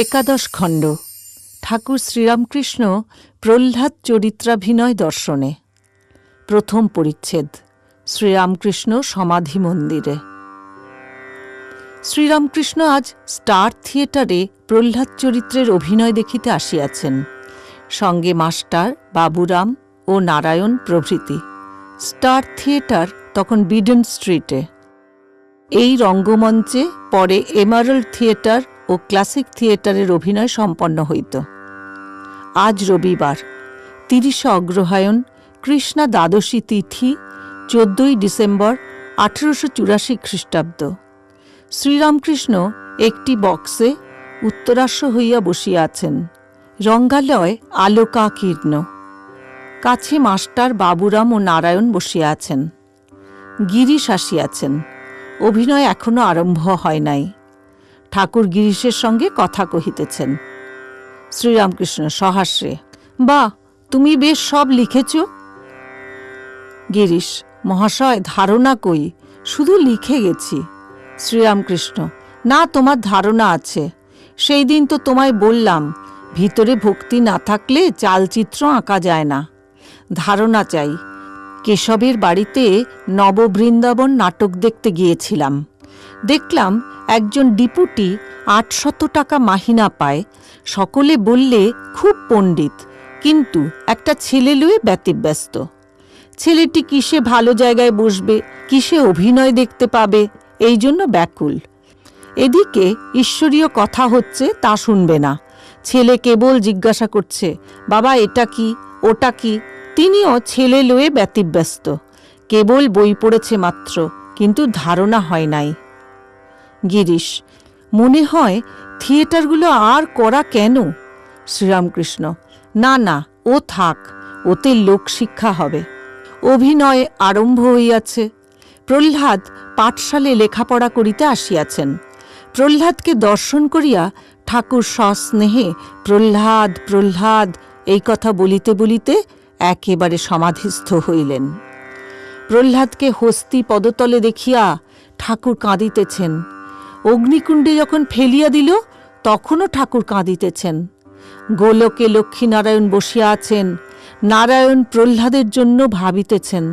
একাদশ খণ্ড। ঠাকুর শ্রীরামকৃষ্ণ প্রহ্লাদ চরিত্রাভিনয় দর্শনে। প্রথম পরিচ্ছেদ। শ্রীরামকৃষ্ণ সমাধি মন্দিরে। শ্রীরামকৃষ্ণ আজ স্টার থিয়েটারে প্রহ্লাদ চরিত্রের অভিনয় দেখিতে আসিয়াছেন, সঙ্গে মাস্টার, বাবুরাম ও নারায়ণ প্রভৃতি। স্টার থিয়েটার তখন বিডন স্ট্রিটে। এই রঙ্গমঞ্চে পরে এমারাল্ড থিয়েটার ও ক্লাসিক থিয়েটারের অভিনয় সম্পন্ন হইত। আজ রবিবার 30 অগ্রহায়ণ, কৃষ্ণা দ্বাদশী তিথি, 14 ডিসেম্বর 1884 খ্রিস্টাব্দ। শ্রীরামকৃষ্ণ একটি বক্সে উত্তরাশ্ব হইয়া বসিয়া আছেন। রঙ্গালয় আলোকাকীর্ণ। কাছে মাস্টার, বাবুরাম ও নারায়ণ বসিয়া আছেন। গিরিশ আসিয়াছেন। অভিনয় এখনো আরম্ভ হয় নাই। ঠাকুর গিরিশের সঙ্গে কথা কহিতেছেন। শ্রীরামকৃষ্ণ সহাস্যে, বা তুমি বেশ সব লিখেছ। গিরিশ, মহাশয়, ধারণা কই, শুধু লিখে গেছি। শ্রীরামকৃষ্ণ, না, তোমার ধারণা আছে। সেই দিন তো তোমায় বললাম, ভিতরে ভক্তি না থাকলে চালচিত্র আঁকা যায় না, ধারণা চাই। কেশবের বাড়িতে নববৃন্দাবন নাটক দেখতে গিয়েছিলাম। দেখলাম একজন ডিপুটি 800 টাকা মাহিনা পায়। সকলে বললে খুব পণ্ডিত, কিন্তু একটা ছেলে লয়ে ব্যতিব্যস্ত। ছেলেটি কিসে ভালো জায়গায় বসবে, কিসে অভিনয় দেখতে পাবে, এই জন্য ব্যাকুল। এদিকে ঈশ্বরীয় কথা হচ্ছে, তা শুনবে না। ছেলে কেবল জিজ্ঞাসা করছে, বাবা এটা কি, ওটা কি। তিনিও ছেলে লয়ে ব্যতিব্যস্ত। কেবল বই পড়েছে মাত্র, কিন্তু ধারণা হয় নাই। গিরিশ, মনে হয় থিয়েটারগুলো আর করা কেন? শ্রীরামকৃষ্ণ, না না, ও থাক, ওতে লোকশিক্ষা হবে। অভিনয় আরম্ভ হইয়াছে। প্রহ্লাদ পাঠশালে লেখাপড়া করিতে আসিয়াছেন। প্রহ্লাদকে দর্শন করিয়া ঠাকুর সস্নেহে প্রহ্লাদ প্রহ্লাদ এই কথা বলিতে বলিতে একেবারে সমাধিস্থ হইলেন। প্রহ্লাদকে হস্তি পদতলে দেখিয়া ঠাকুর কাঁদিতেছেন। অগ্নিকুণ্ডে যখন ফেলিয়া দিল, তখনও ঠাকুর কাঁদিতেছেন। গোলকে লক্ষ্মীনারায়ণ বসিয়া আছেন। নারায়ণ প্রহ্লাদের জন্য ভাবিতেছেন।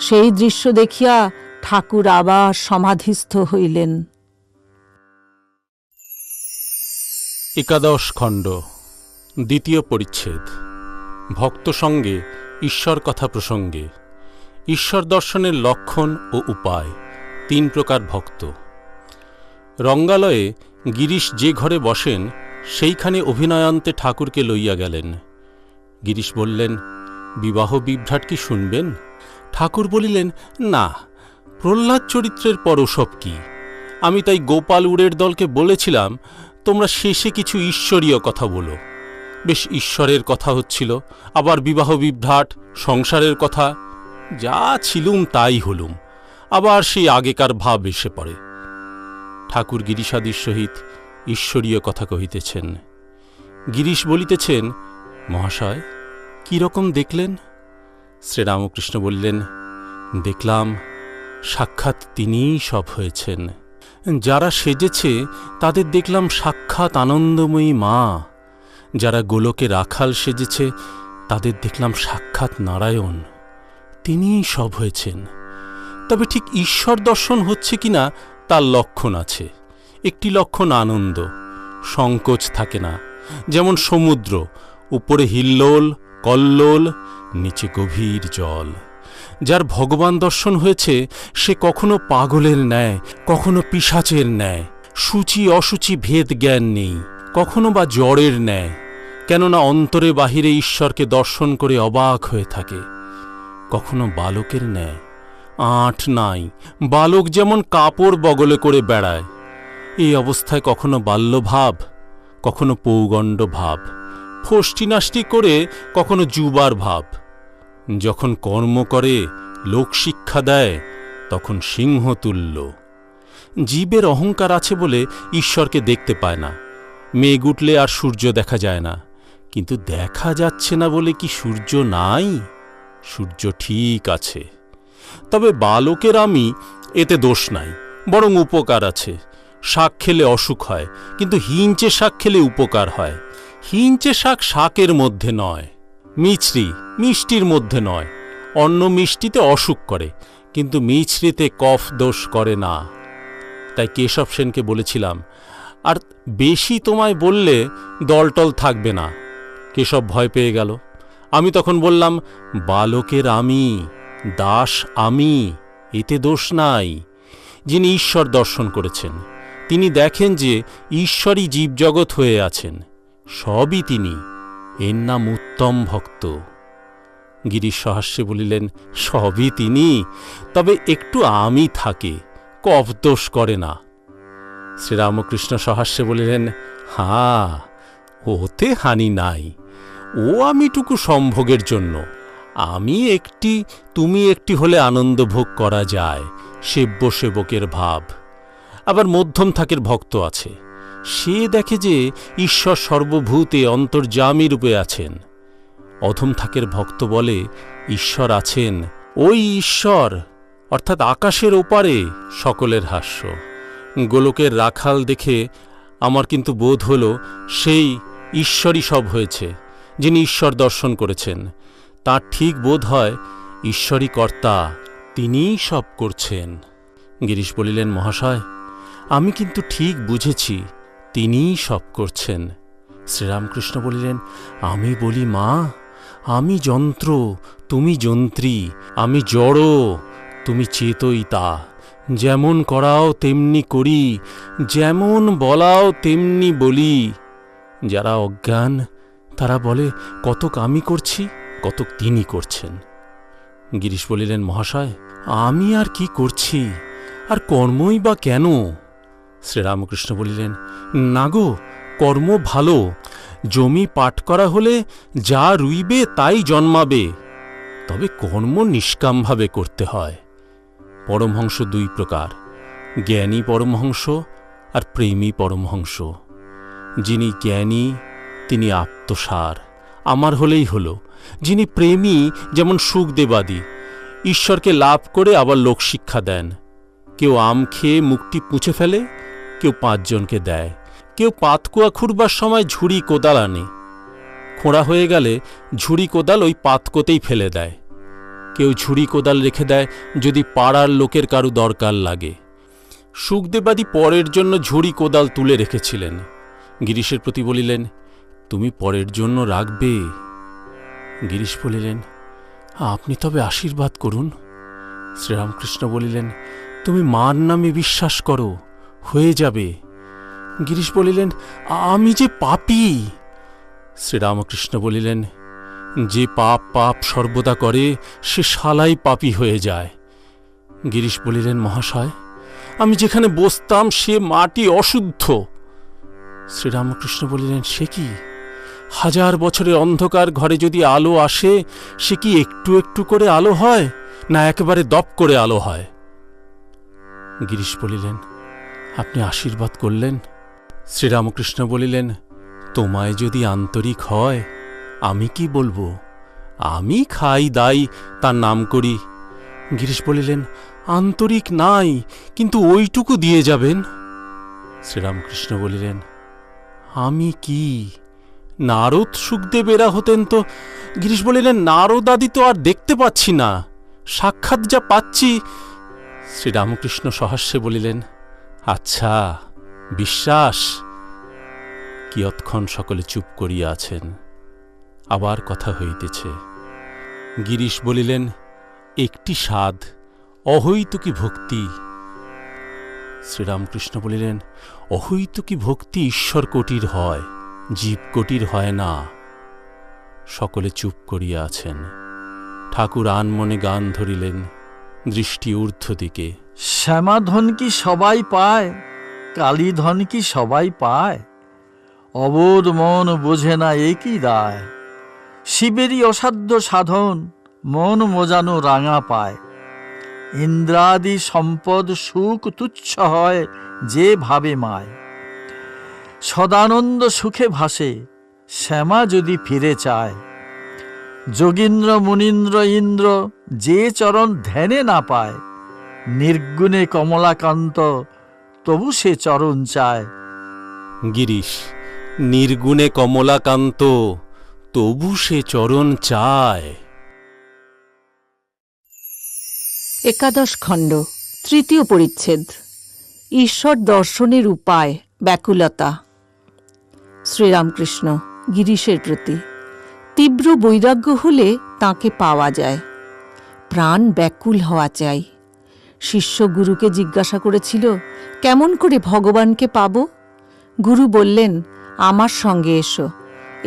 সেই দৃশ্য দেখিয়া ঠাকুর আবার সমাধিস্থ হইলেন। একাদশ খণ্ড, দ্বিতীয় পরিচ্ছেদ। ভক্ত সঙ্গে ঈশ্বর কথা প্রসঙ্গে। ঈশ্বর দর্শনের লক্ষণ ও উপায়। 3 প্রকার ভক্ত। রঙ্গালয়ে গিরিশ যে ঘরে বসেন, সেইখানে অভিনয়ান্তে ঠাকুরকে লইয়া গেলেন। গিরিশ বললেন, বিবাহ বিভ্রাট কি শুনবেন? ঠাকুর বলিলেন, না, প্রহ্লাদ চরিত্রের পর ওসব কি। আমি তাই গোপাল উড়ের দলকে বলেছিলাম, তোমরা শেষে কিছু ঈশ্বরীয় কথা বলো। বেশ ঈশ্বরের কথা হচ্ছিল, আবার বিবাহ বিভ্রাট, সংসারের কথা। যা ছিলুম তাই হলুম, আবার সেই আগেকার ভাব এসে পড়ে। ঠাকুর গিরিশাদির সহিত ঈশ্বরীয় কথা কহিতেছেন। গিরিশ বলিতেছেন, মহাশয়, কিরকম দেখলেন? শ্রীরামকৃষ্ণ বললেন, দেখলাম সাক্ষাৎ তিনিই সব হয়েছেন। যারা সেজেছে তাদের দেখলাম সাক্ষাৎ আনন্দময়ী মা। যারা গোলকে রাখাল সেজেছে তাদের দেখলাম সাক্ষাৎ নারায়ণ। তিনিই সব হয়েছেন। তবে ঠিক ঈশ্বর দর্শন হচ্ছে কিনা তার লক্ষণ আছে। একটি লক্ষণ আনন্দ, সংকোচ থাকে না। যেমন সমুদ্র, উপরে হিল্লোল কল্লোল, নিচে গভীর জল। যার ভগবান দর্শন হয়েছে সে কখনো পাগলের ন্যায়, কখনো পিশাচের ন্যায়। সূচি অসুচি ভেদ জ্ঞান নেই, কখনো বা জড়ের ন্যায়। কেননা অন্তরে বাহিরে ঈশ্বরকে দর্শন করে অবাক হয়ে থাকে। কখনো বালকের ন্যায়, আঁট নাই। বালক যেমন কাপড় বগলে করে বেড়ায়, এই অবস্থায় কখনো বাল্যভাব, কখনো পৌগণ্ড ভাব, ফষ্টিনাষ্টি করে কখনো যুবার ভাব। যখন কর্ম করে, লোকশিক্ষা দেয়, তখন সিংহতুল্য। জীবের অহংকার আছে বলে ঈশ্বরকে দেখতে পায় না। মেঘ উঠলে আর সূর্য দেখা যায় না। কিন্তু দেখা যাচ্ছে না বলে কি সূর্য নাই? সূর্য ঠিক আছে। তবে বালকের আমি, এতে দোষ নাই, বরং উপকার আছে। শাক খেলে অসুখ হয়, কিন্তু হিঞ্চে শাক খেলে উপকার হয়। হিঞ্চে শাক শাকের মধ্যে নয়, মিছরি মিষ্টির মধ্যে নয়। অন্য মিষ্টিতে অসুখ করে, কিন্তু মিছরিতে কফ দোষ করে না। তাই কেশব সেনকে বলেছিলাম, আর বেশি তোমায় বললে দলটল থাকবে না। কেশব ভয় পেয়ে গেল। আমি তখন বললাম, বালকের আমি, দাস আমি, এতে দোষ নাই। যিনি ঈশ্বর দর্শন করেছেন, তিনি দেখেন যে ঈশ্বরই জীবজগৎ হয়ে আছেন, সবই তিনি। এর নাম উত্তম ভক্ত। গিরিশ সহাস্যে বলিলেন, সবই তিনি, তবে একটু আমি থাকে, কফ দোষ করে না। শ্রীরামকৃষ্ণ সহাস্যে বলিলেন, হাঁ, ওতে হানি নাই, ও আমিটুকু সম্ভোগের জন্য। আমি একটি, তুমি একটি হলে আনন্দ ভোগ করা যায়, সেব্য সেবকের ভাব। আবার মধ্যম থাকের ভক্ত আছে, সে দেখে যে ঈশ্বর সর্বভূতে অন্তর্যামী রূপে আছেন। অধম থাকের ভক্ত বলে, ঈশ্বর আছেন, ওই ঈশ্বর, অর্থাৎ আকাশের ওপারে। সকলের হাস্য। গোলকের রাখাল দেখে আমার কিন্তু বোধ হল সেই ঈশ্বরই সব হয়েছে, যিনি ঈশ্বর দর্শন করেছেন। তার ঠিক বোধ হয় ঈশ্বরই কর্তা, তিনিই সব করছেন। গিরিশ বলিলেন, মহাশয়, আমি কিন্তু ঠিক বুঝেছি, তিনিই সব করছেন। শ্রীরামকৃষ্ণ বলিলেন, আমি বলি মা, আমি যন্ত্র, তুমি যন্ত্রী, আমি জড়, তুমি চেতইতা। যেমন করাও তেমনি করি, যেমন বলাও তেমনি বলি। যারা অজ্ঞান তারা বলে কতক আমি করছি, কতক তিনি করছেন। গিরিশ বলিলেন, মহাশয়, আমি আর কি করছি, আর কর্মই বা কেন? শ্রীরামকৃষ্ণ বলিলেন, না গো, কর্ম ভালো। জমি পাট করা হলে যা রুইবে তাই জন্মাবে, তবে কর্ম নিষ্কামভাবে করতে হয়। পরমহংস দুই প্রকার, জ্ঞানী পরমহংস আর প্রেমী পরমহংস। যিনি জ্ঞানী তিনি আত্মসার, আমার হলেই হলো। যিনি প্রেমী, যেমন সুখদেবাদি, ঈশ্বরকে লাভ করে আবার লোকশিক্ষা দেন। কেউ আম খেয়ে মুখটি পুঁছে ফেলে, কেউ 5 জনকে দেয়, কেউ পাতকুয়া খুঁড়বার সময় ঝুড়ি কোদাল আনে, খোঁড়া হয়ে গেলে ঝুড়ি কোদাল ওই পাতকোতেই ফেলে দেয়। কেউ ঝুড়ি কোদাল রেখে দেয় যদি পাড়ার লোকের কারু দরকার লাগে। সুখদেবাদি পরের জন্য ঝুড়ি কোদাল তুলে রেখেছিলেন। গিরিশের প্রতি বলিলেন, তুমি পরের জন্য রাখবে? গিরিশ বলিলেন, আপনি তবে আশীর্বাদ করুন। শ্রীরামকৃষ্ণ বলিলেন, তুমি মার নামে বিশ্বাস করো, হয়ে যাবে। গিরিশ বলিলেন, আমি যে পাপী। শ্রীরামকৃষ্ণ বলিলেন, যে পাপ পাপ সর্বদা করে সে শালাই পাপী হয়ে যায়। গিরিশ বলিলেন, মহাশয়, আমি যেখানে বসতাম সে মাটি অশুদ্ধ। শ্রীরামকৃষ্ণ বলিলেন, সে কি? 1000 বছরের অন্ধকার ঘরে যদি আলো আসে, সে কি একটু একটু করে আলো হয়, না একেবারে দপ করে আলো হয়? গিরিশ বলিলেন, আপনি আশীর্বাদ করলেন। শ্রীরামকৃষ্ণ বলিলেন, তোমায় যদি আন্তরিক হয়, আমি কি বলবো? আমি খাই দাই, তার নাম করি। গিরিশ বলিলেন, আন্তরিক নাই, কিন্তু ওইটুকু দিয়ে যাবেন। শ্রীরামকৃষ্ণ বলিলেন, আমি কি? নারদ সুখদেব এরা হতেন তো। গিরিশ বলিলেন, নারদ আদি তো আর দেখতে পাচ্ছি না, সাক্ষাৎ যা পাচ্ছি। শ্রীরামকৃষ্ণ সহাস্যে বলিলেন, আচ্ছা, বিশ্বাস? কিয়ৎক্ষণ সকলে চুপ করিয়া আছেন। আবার কথা হইতেছে। গিরিশ বলিলেন, একটি সাধ, অহৈতুকী ভক্তি। শ্রীরামকৃষ্ণ বলিলেন, অহৈতুকী ভক্তি ঈশ্বর কোটির হয়, জীব কোটির হয় না। সকলে চুপ করিয়া আছেন। ঠাকুর আনমনে গান ধরিলেন, দৃষ্টি ঊর্ধ্ব দিকে। শ্যামাধন কি সবাই পায়, কালীধন কি সবাই পায়? অবোধ মন বোঝে না একই দায়। শিবেরই অসাধ্য সাধন, মন মোজানো রাঙা পায়। ইন্দ্রাদি সম্পদ সুখ তুচ্ছ হয় যে ভাবে মায়। সদানন্দ সুখে ভাসে, শ্যামা যদি ফিরে চায়। যোগীন্দ্র মুনীন্দ্র ইন্দ্র যে চরণ ধ্যানে না পায়। নির্গুণে কমলাকান্ত তবু সে চরণ চায়। গিরিশ, নির্গুণে কমলাকান্ত, তবু সে চরণ চায়। একাদশ খণ্ড, তৃতীয় পরিচ্ছেদ। ঈশ্বর দর্শনের উপায়, ব্যাকুলতা। শ্রীরামকৃষ্ণ গিরিশের প্রতি। তীব্র বৈরাগ্য হলে তাঁকে পাওয়া যায়। প্রাণ ব্যাকুল হওয়া চাই। শিষ্য গুরুকে জিজ্ঞাসা করেছিল, কেমন করে ভগবানকে পাব? গুরু বললেন, আমার সঙ্গে এসো।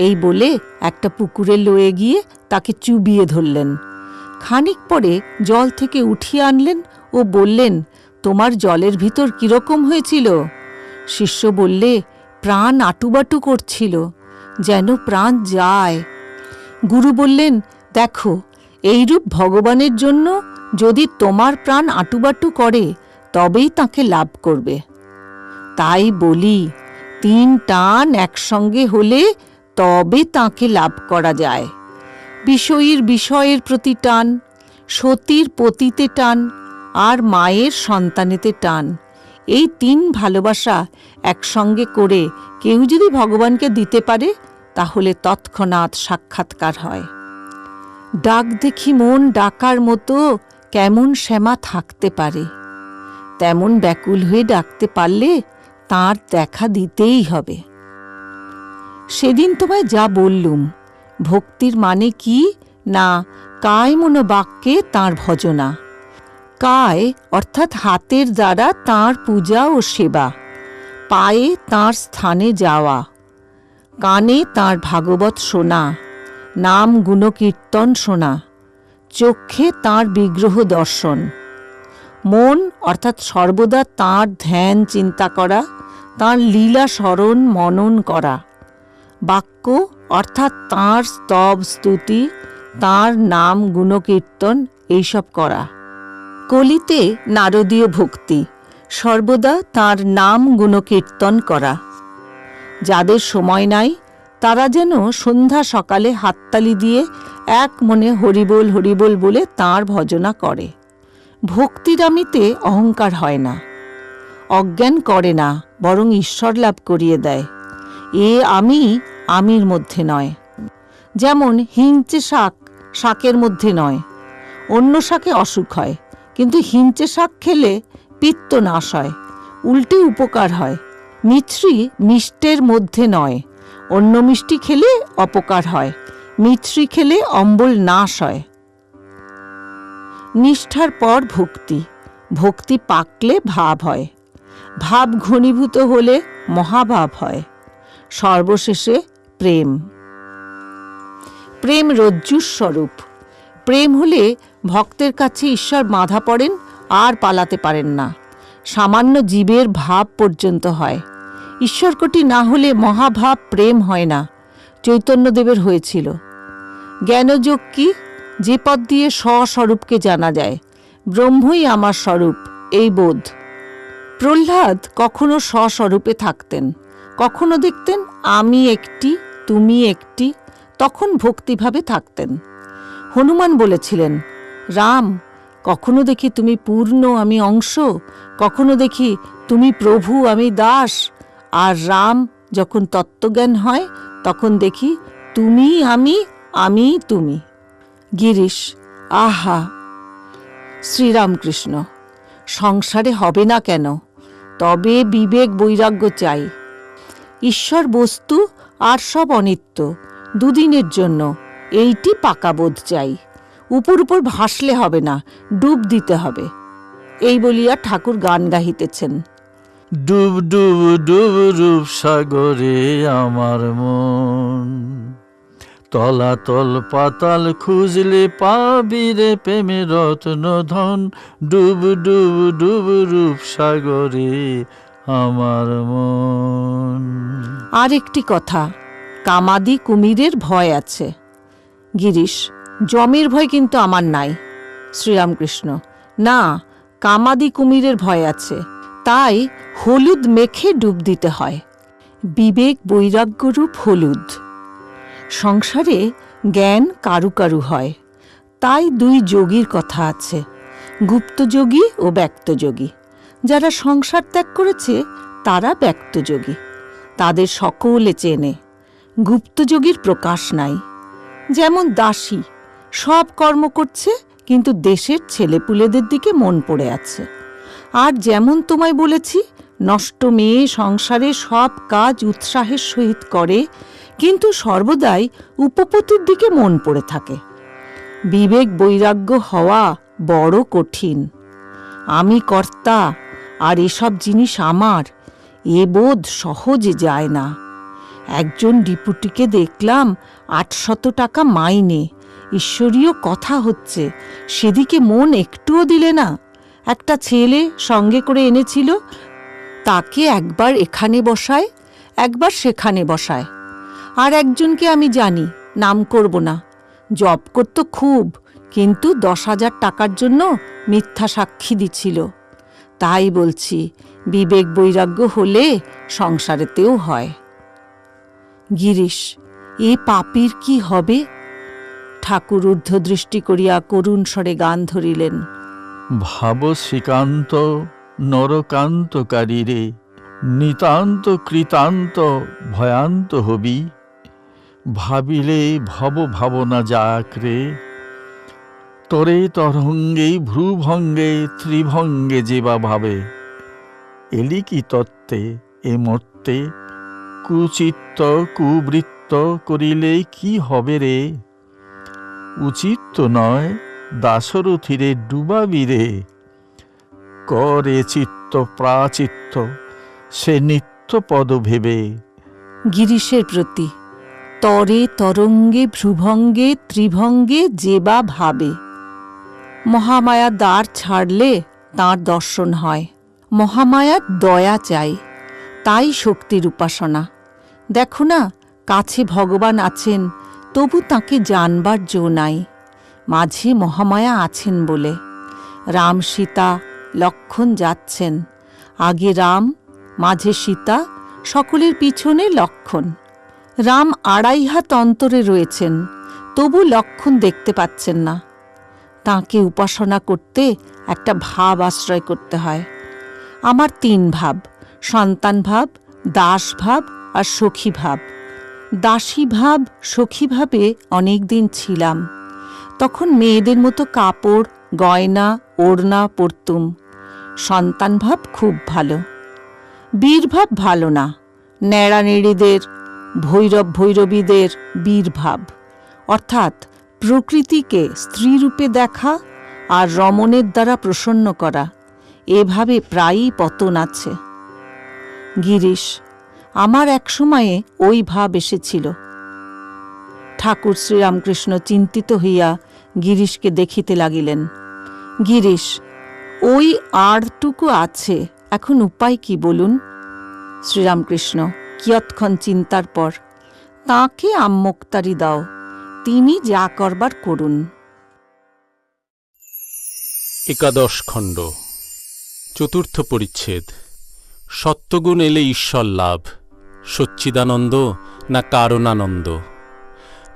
এই বলে একটা পুকুরে লয়ে গিয়ে তাকে চুবিয়ে ধরলেন। খানিক পরে জল থেকে উঠিয়ে আনলেন ও বললেন, তোমার জলের ভিতর কিরকম হয়েছিল? শিষ্য বললে, প্রাণ আটুবাটু করছিল, যেন প্রাণ যায়। গুরু বললেন, দেখো, এইরূপ ভগবানের জন্য যদি তোমার প্রাণ আটুবাটু করে তবেই তাকে লাভ করবে। তাই বলি, 3 টান একসঙ্গে হলে তবে তাকে লাভ করা যায়। বিষয়ীর বিষয়ের প্রতি টান, সতীর পতিতে টান, আর মায়ের সন্তানেতে টান, এই 3 ভালোবাসা একসঙ্গে করে কেউ যদি ভগবানকে দিতে পারে তাহলে তৎক্ষণাৎ সাক্ষাৎকার হয়। ডাক দেখি মন ডাকার মতো কেমন শ্যামা থাকতে পারে, তেমন ব্যাকুল হয়ে ডাকতে পারলে তাঁর দেখা দিতেই হবে। সেদিন তোমায় যা বললুম, ভক্তির মানে কি না কায় মনো বাক্যে তাঁর ভজনা। কায় অর্থাৎ হাতের দ্বারা তাঁর পূজা ও সেবা, পায়ে তাঁর স্থানে যাওয়া, কানে তাঁর ভাগবত শোনা, নাম গুণকীর্তন শোনা, চক্ষে তাঁর বিগ্রহ দর্শন, মন অর্থাৎ সর্বদা তাঁর ধ্যান চিন্তা করা, তাঁর লীলা স্মরণ মনন করা, বাক্য অর্থাৎ তাঁর স্তব স্তুতি, তাঁর নাম গুণকীর্তন এইসব করা। কলিতে নারদীয় ভক্তি, সর্বদা তাঁর নাম গুণকীর্তন করা। যাদের সময় নাই তারা যেন সন্ধ্যা সকালে হাততালি দিয়ে এক মনে হরিবোল হরিবোল বলে তাঁর ভজনা করে। ভক্তিরামিতে অহংকার হয় না, অজ্ঞান করে না, বরং ঈশ্বর লাভ করিয়ে দেয়। এ আমি আমির মধ্যে নয়। যেমন হিংচে শাক শাকের মধ্যে নয়। অন্য শাকে অসুখ হয়, কিন্তু হিংচে শাক খেলে পিত্ত নাশ হয়, উল্টে উপকার হয়। মিছরি মিষ্টের মধ্যে নয়। অন্য মিষ্টি খেলে অপকার হয়, মিছরি খেলে অম্বল নাশ হয়। নিষ্ঠার পর ভক্তি, ভক্তি পাকলে ভাব হয়, ভাব ঘনীভূত হলে মহাভাব হয়, সর্বশেষে প্রেম। প্রেম রজ্জুর স্বরূপ। প্রেম হলে ভক্তের কাছে ঈশ্বর বাঁধা পড়েন আর পালাতে পারেন না। সামান্য জীবের ভাব পর্যন্ত হয়। ঈশ্বরকোটি না হলে মহাভাব প্রেম হয় না। চৈতন্যদেবের হয়েছিল। জ্ঞানযোগ কি? যে পথ দিয়ে স্বস্বরূপকে জানা যায়, ব্রহ্মই আমার স্বরূপ, এই বোধ। প্রহ্লাদ কখনো স্বস্বরূপে থাকতেন, কখনো দেখতেন আমি একটি, তুমি একটি, তখন ভক্তিভাবে থাকতেন। হনুমান বলেছিলেন, রাম, কখনো দেখি তুমি পূর্ণ, আমি অংশ, কখনো দেখি তুমি প্রভু, আমি দাস। আর রাম যখন তত্ত্বজ্ঞান হয় তখন দেখি তুমি আমি, আমি তুমি। গিরিশ, আহা! শ্রীরামকৃষ্ণ, সংসারে হবে না কেন? তবে বিবেক বৈরাগ্য চাই। ঈশ্বর বস্তু আর সব অনিত্য, দুদিনের জন্য, এইটি পাকা বোধ চাই। উপর উপর ভাসলে হবে না, ডুব দিতে হবে। এই বলিয়া ঠাকুর গান গাহিতেছেন। ডুব ডুব ডুব রূপ সাগরে আমার মন, তলাতল পাতাল খুঁজলে পাবি রে প্রেমের রত্ন ধন। ডুব ডুব ডুব রূপ সাগরে আমার মন। আর একটি কথা, কামাদি কুমিরের ভয় আছে। গিরিশ, জমের ভয় কিন্তু আমার নাই। শ্রীরামকৃষ্ণ, না, কামাদি কুমিরের ভয় আছে, তাই হলুদ মেখে ডুব দিতে হয়। বিবেক বৈরাগ্যরূপ হলুদ। সংসারে জ্ঞান কারু কারু হয়, তাই 2 যোগীর কথা আছে, গুপ্তযোগী ও ব্যক্তযোগী। যারা সংসার ত্যাগ করেছে তারা ব্যক্তযোগী, তাদের সকলে চেনে। গুপ্তযোগীর প্রকাশ নাই। যেমন দাসী সব কর্ম করছে, কিন্তু দেশের ছেলেপুলেদের দিকে মন পড়ে আছে। আর যেমন তোমায় বলেছি, নষ্ট মেয়ে সংসারে সব কাজ উৎসাহের সহিত করে, কিন্তু সর্বদাই উপপতির দিকে মন পড়ে থাকে। বিবেক বৈরাগ্য হওয়া বড় কঠিন। আমি কর্তা আর এসব জিনিস আমার, এ বোধ সহজে যায় না। একজন ডিপুটিকে দেখলাম 800 টাকা মাইনে, ঈশ্বরীয় কথা হচ্ছে, সেদিকে মন একটুও দিলে না। একটা ছেলে সঙ্গে করে এনেছিল, তাকে একবার এখানে বসায়, একবার সেখানে বসায়। আর একজনকে আমি জানি, নাম করব না, জব করত খুব, কিন্তু 10,000 টাকার জন্য মিথ্যা সাক্ষী দিছিল। তাই বলছি, বিবেক বৈরাগ্য হলে সংসারেতেও হয়। গিরিশ, এ পাপীর কি হবে? ঠাকুর ঊর্ধ্বদৃষ্টি করিয়া করুণ স্বরে গান ধরিলেন। ভাব শ্রীকান্ত নরকান্তকারী রে, নিতান্ত কৃতান্ত ভয়ান্ত হবি। ভাবিলে ভব ভাবনা যাক রে, তরে তরঙ্গে ভ্রুভঙ্গে ত্রিভঙ্গে যেবা ভাবে। এলি কি তত্ত্বে এ মর্তে, কুচিত্ত কুবৃত্ত করিলে কি হবে রে। উচিত তো নয় দাসরথিরে ডুবাবি রে, করে চিত্ত প্রাচিত্ত সে নিত্য পদ ভেবে। গিরিশের প্রতি, তরে তরঙ্গে ভ্রুভঙ্গে ত্রিভঙ্গে যেবা ভাবে। মহামায়া দ্বার ছাড়লে তাঁর দর্শন হয়। মহামায়ার দয়া চাই, তাই শক্তির উপাসনা। দেখো না, কাছে ভগবান আছেন, তবু তাঁকে জানবার জো নাই। মাঝে মহামায়া আছেন বলে। রাম সীতা লক্ষ্মণ যাচ্ছেন, আগে রাম, মাঝে সীতা, সকলের পিছনে লক্ষ্মণ। রাম 2.5 হাত অন্তরে রয়েছেন, তবু লক্ষ্মণ দেখতে পাচ্ছেন না। তাঁকে উপাসনা করতে একটা ভাব আশ্রয় করতে হয়। আমার 3 ভাব, সন্তান ভাব, দাস ভাব আর সখী ভাব। দাসী ভাব সখী ভাবে অনেক দিন ছিলাম। তখন মেয়েদের মতো কাপড় গয়না ওড়না পরতুম। সন্তান ভাব খুব ভালো। বীর ভাব ভালো না, নেড়া নেড়িদের, ভৈরব ভৈরবীদের বীর ভাব, অর্থাৎ প্রকৃতিকে স্ত্রীরূপে দেখা আর রমণের দ্বারা প্রসন্ন করা। এভাবে প্রায়ই পতন আছে। গিরিশ, আমার এক সময়ে ওই ভাব এসেছিল। ঠাকুর শ্রীরামকৃষ্ণ চিন্তিত হইয়া গিরিশকে দেখিতে লাগিলেন। গিরিশ, ওই আড়টুকু আছে, এখন উপায় কি বলুন? শ্রীরামকৃষ্ণ কিয়ৎক্ষণ চিন্তার পর, তাঁকে আম্মোক্তারি দাও, তিনি যা করবার করুন। 11 খণ্ড, চতুর্থ পরিচ্ছেদ। সত্যগুণ এলে ঈশ্বর লাভ, সচ্চিদানন্দ না কারণানন্দ।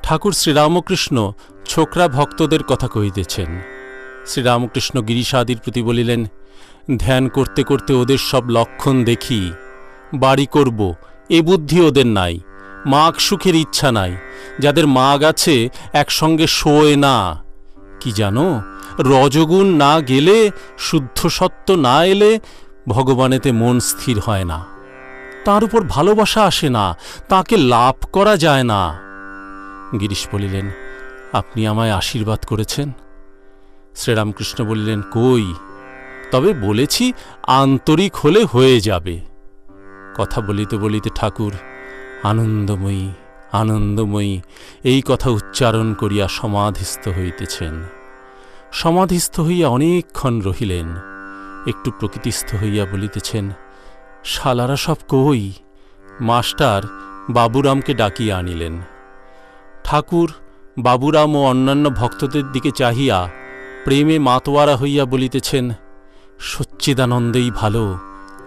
ঠাকুর শ্রীরামকৃষ্ণ ছোকরা ভক্তদের কথা কহিতেছেন। শ্রীরামকৃষ্ণ গিরিশাদির প্রতি বলিলেন, ধ্যান করতে করতে ওদের সব লক্ষণ দেখি, বাড়ি করব এ বুদ্ধি ওদের নাই, মাগ সুখের ইচ্ছা নাই। যাদের মাগ আছে একসঙ্গে শোয় না। কি জানো, রজগুণ না গেলে, শুদ্ধ সত্য না এলে ভগবানেতে মন স্থির হয় না, তার উপর ভালোবাসা আসে না, তাকে লাভ করা যায় না। গিরিশ বলিলেন, আপনি আমায় আশীর্বাদ করেছেন। শ্রীরামকৃষ্ণ বললেন, কই, তবে বলেছি আন্তরিক হলে হয়ে যাবে। কথা বলিতে বলিতে ঠাকুর আনন্দময়ী আনন্দময়ী এই কথা উচ্চারণ করিয়া সমাধিস্থ হইতেছেন। সমাধিস্থ হইয়া অনেকক্ষণ রহিলেন। একটু প্রকৃতিস্থ হইয়া বলিতেছেন, শালারা সব কই? মাস্টার বাবুরামকে ডাকিয়া আনিলেন। ঠাকুর বাবুরাম ও অন্যান্য ভক্তদের দিকে চাহিয়া প্রেমে মাতোয়ারা হইয়া বলিতেছেন, সচ্চিদানন্দেই ভালো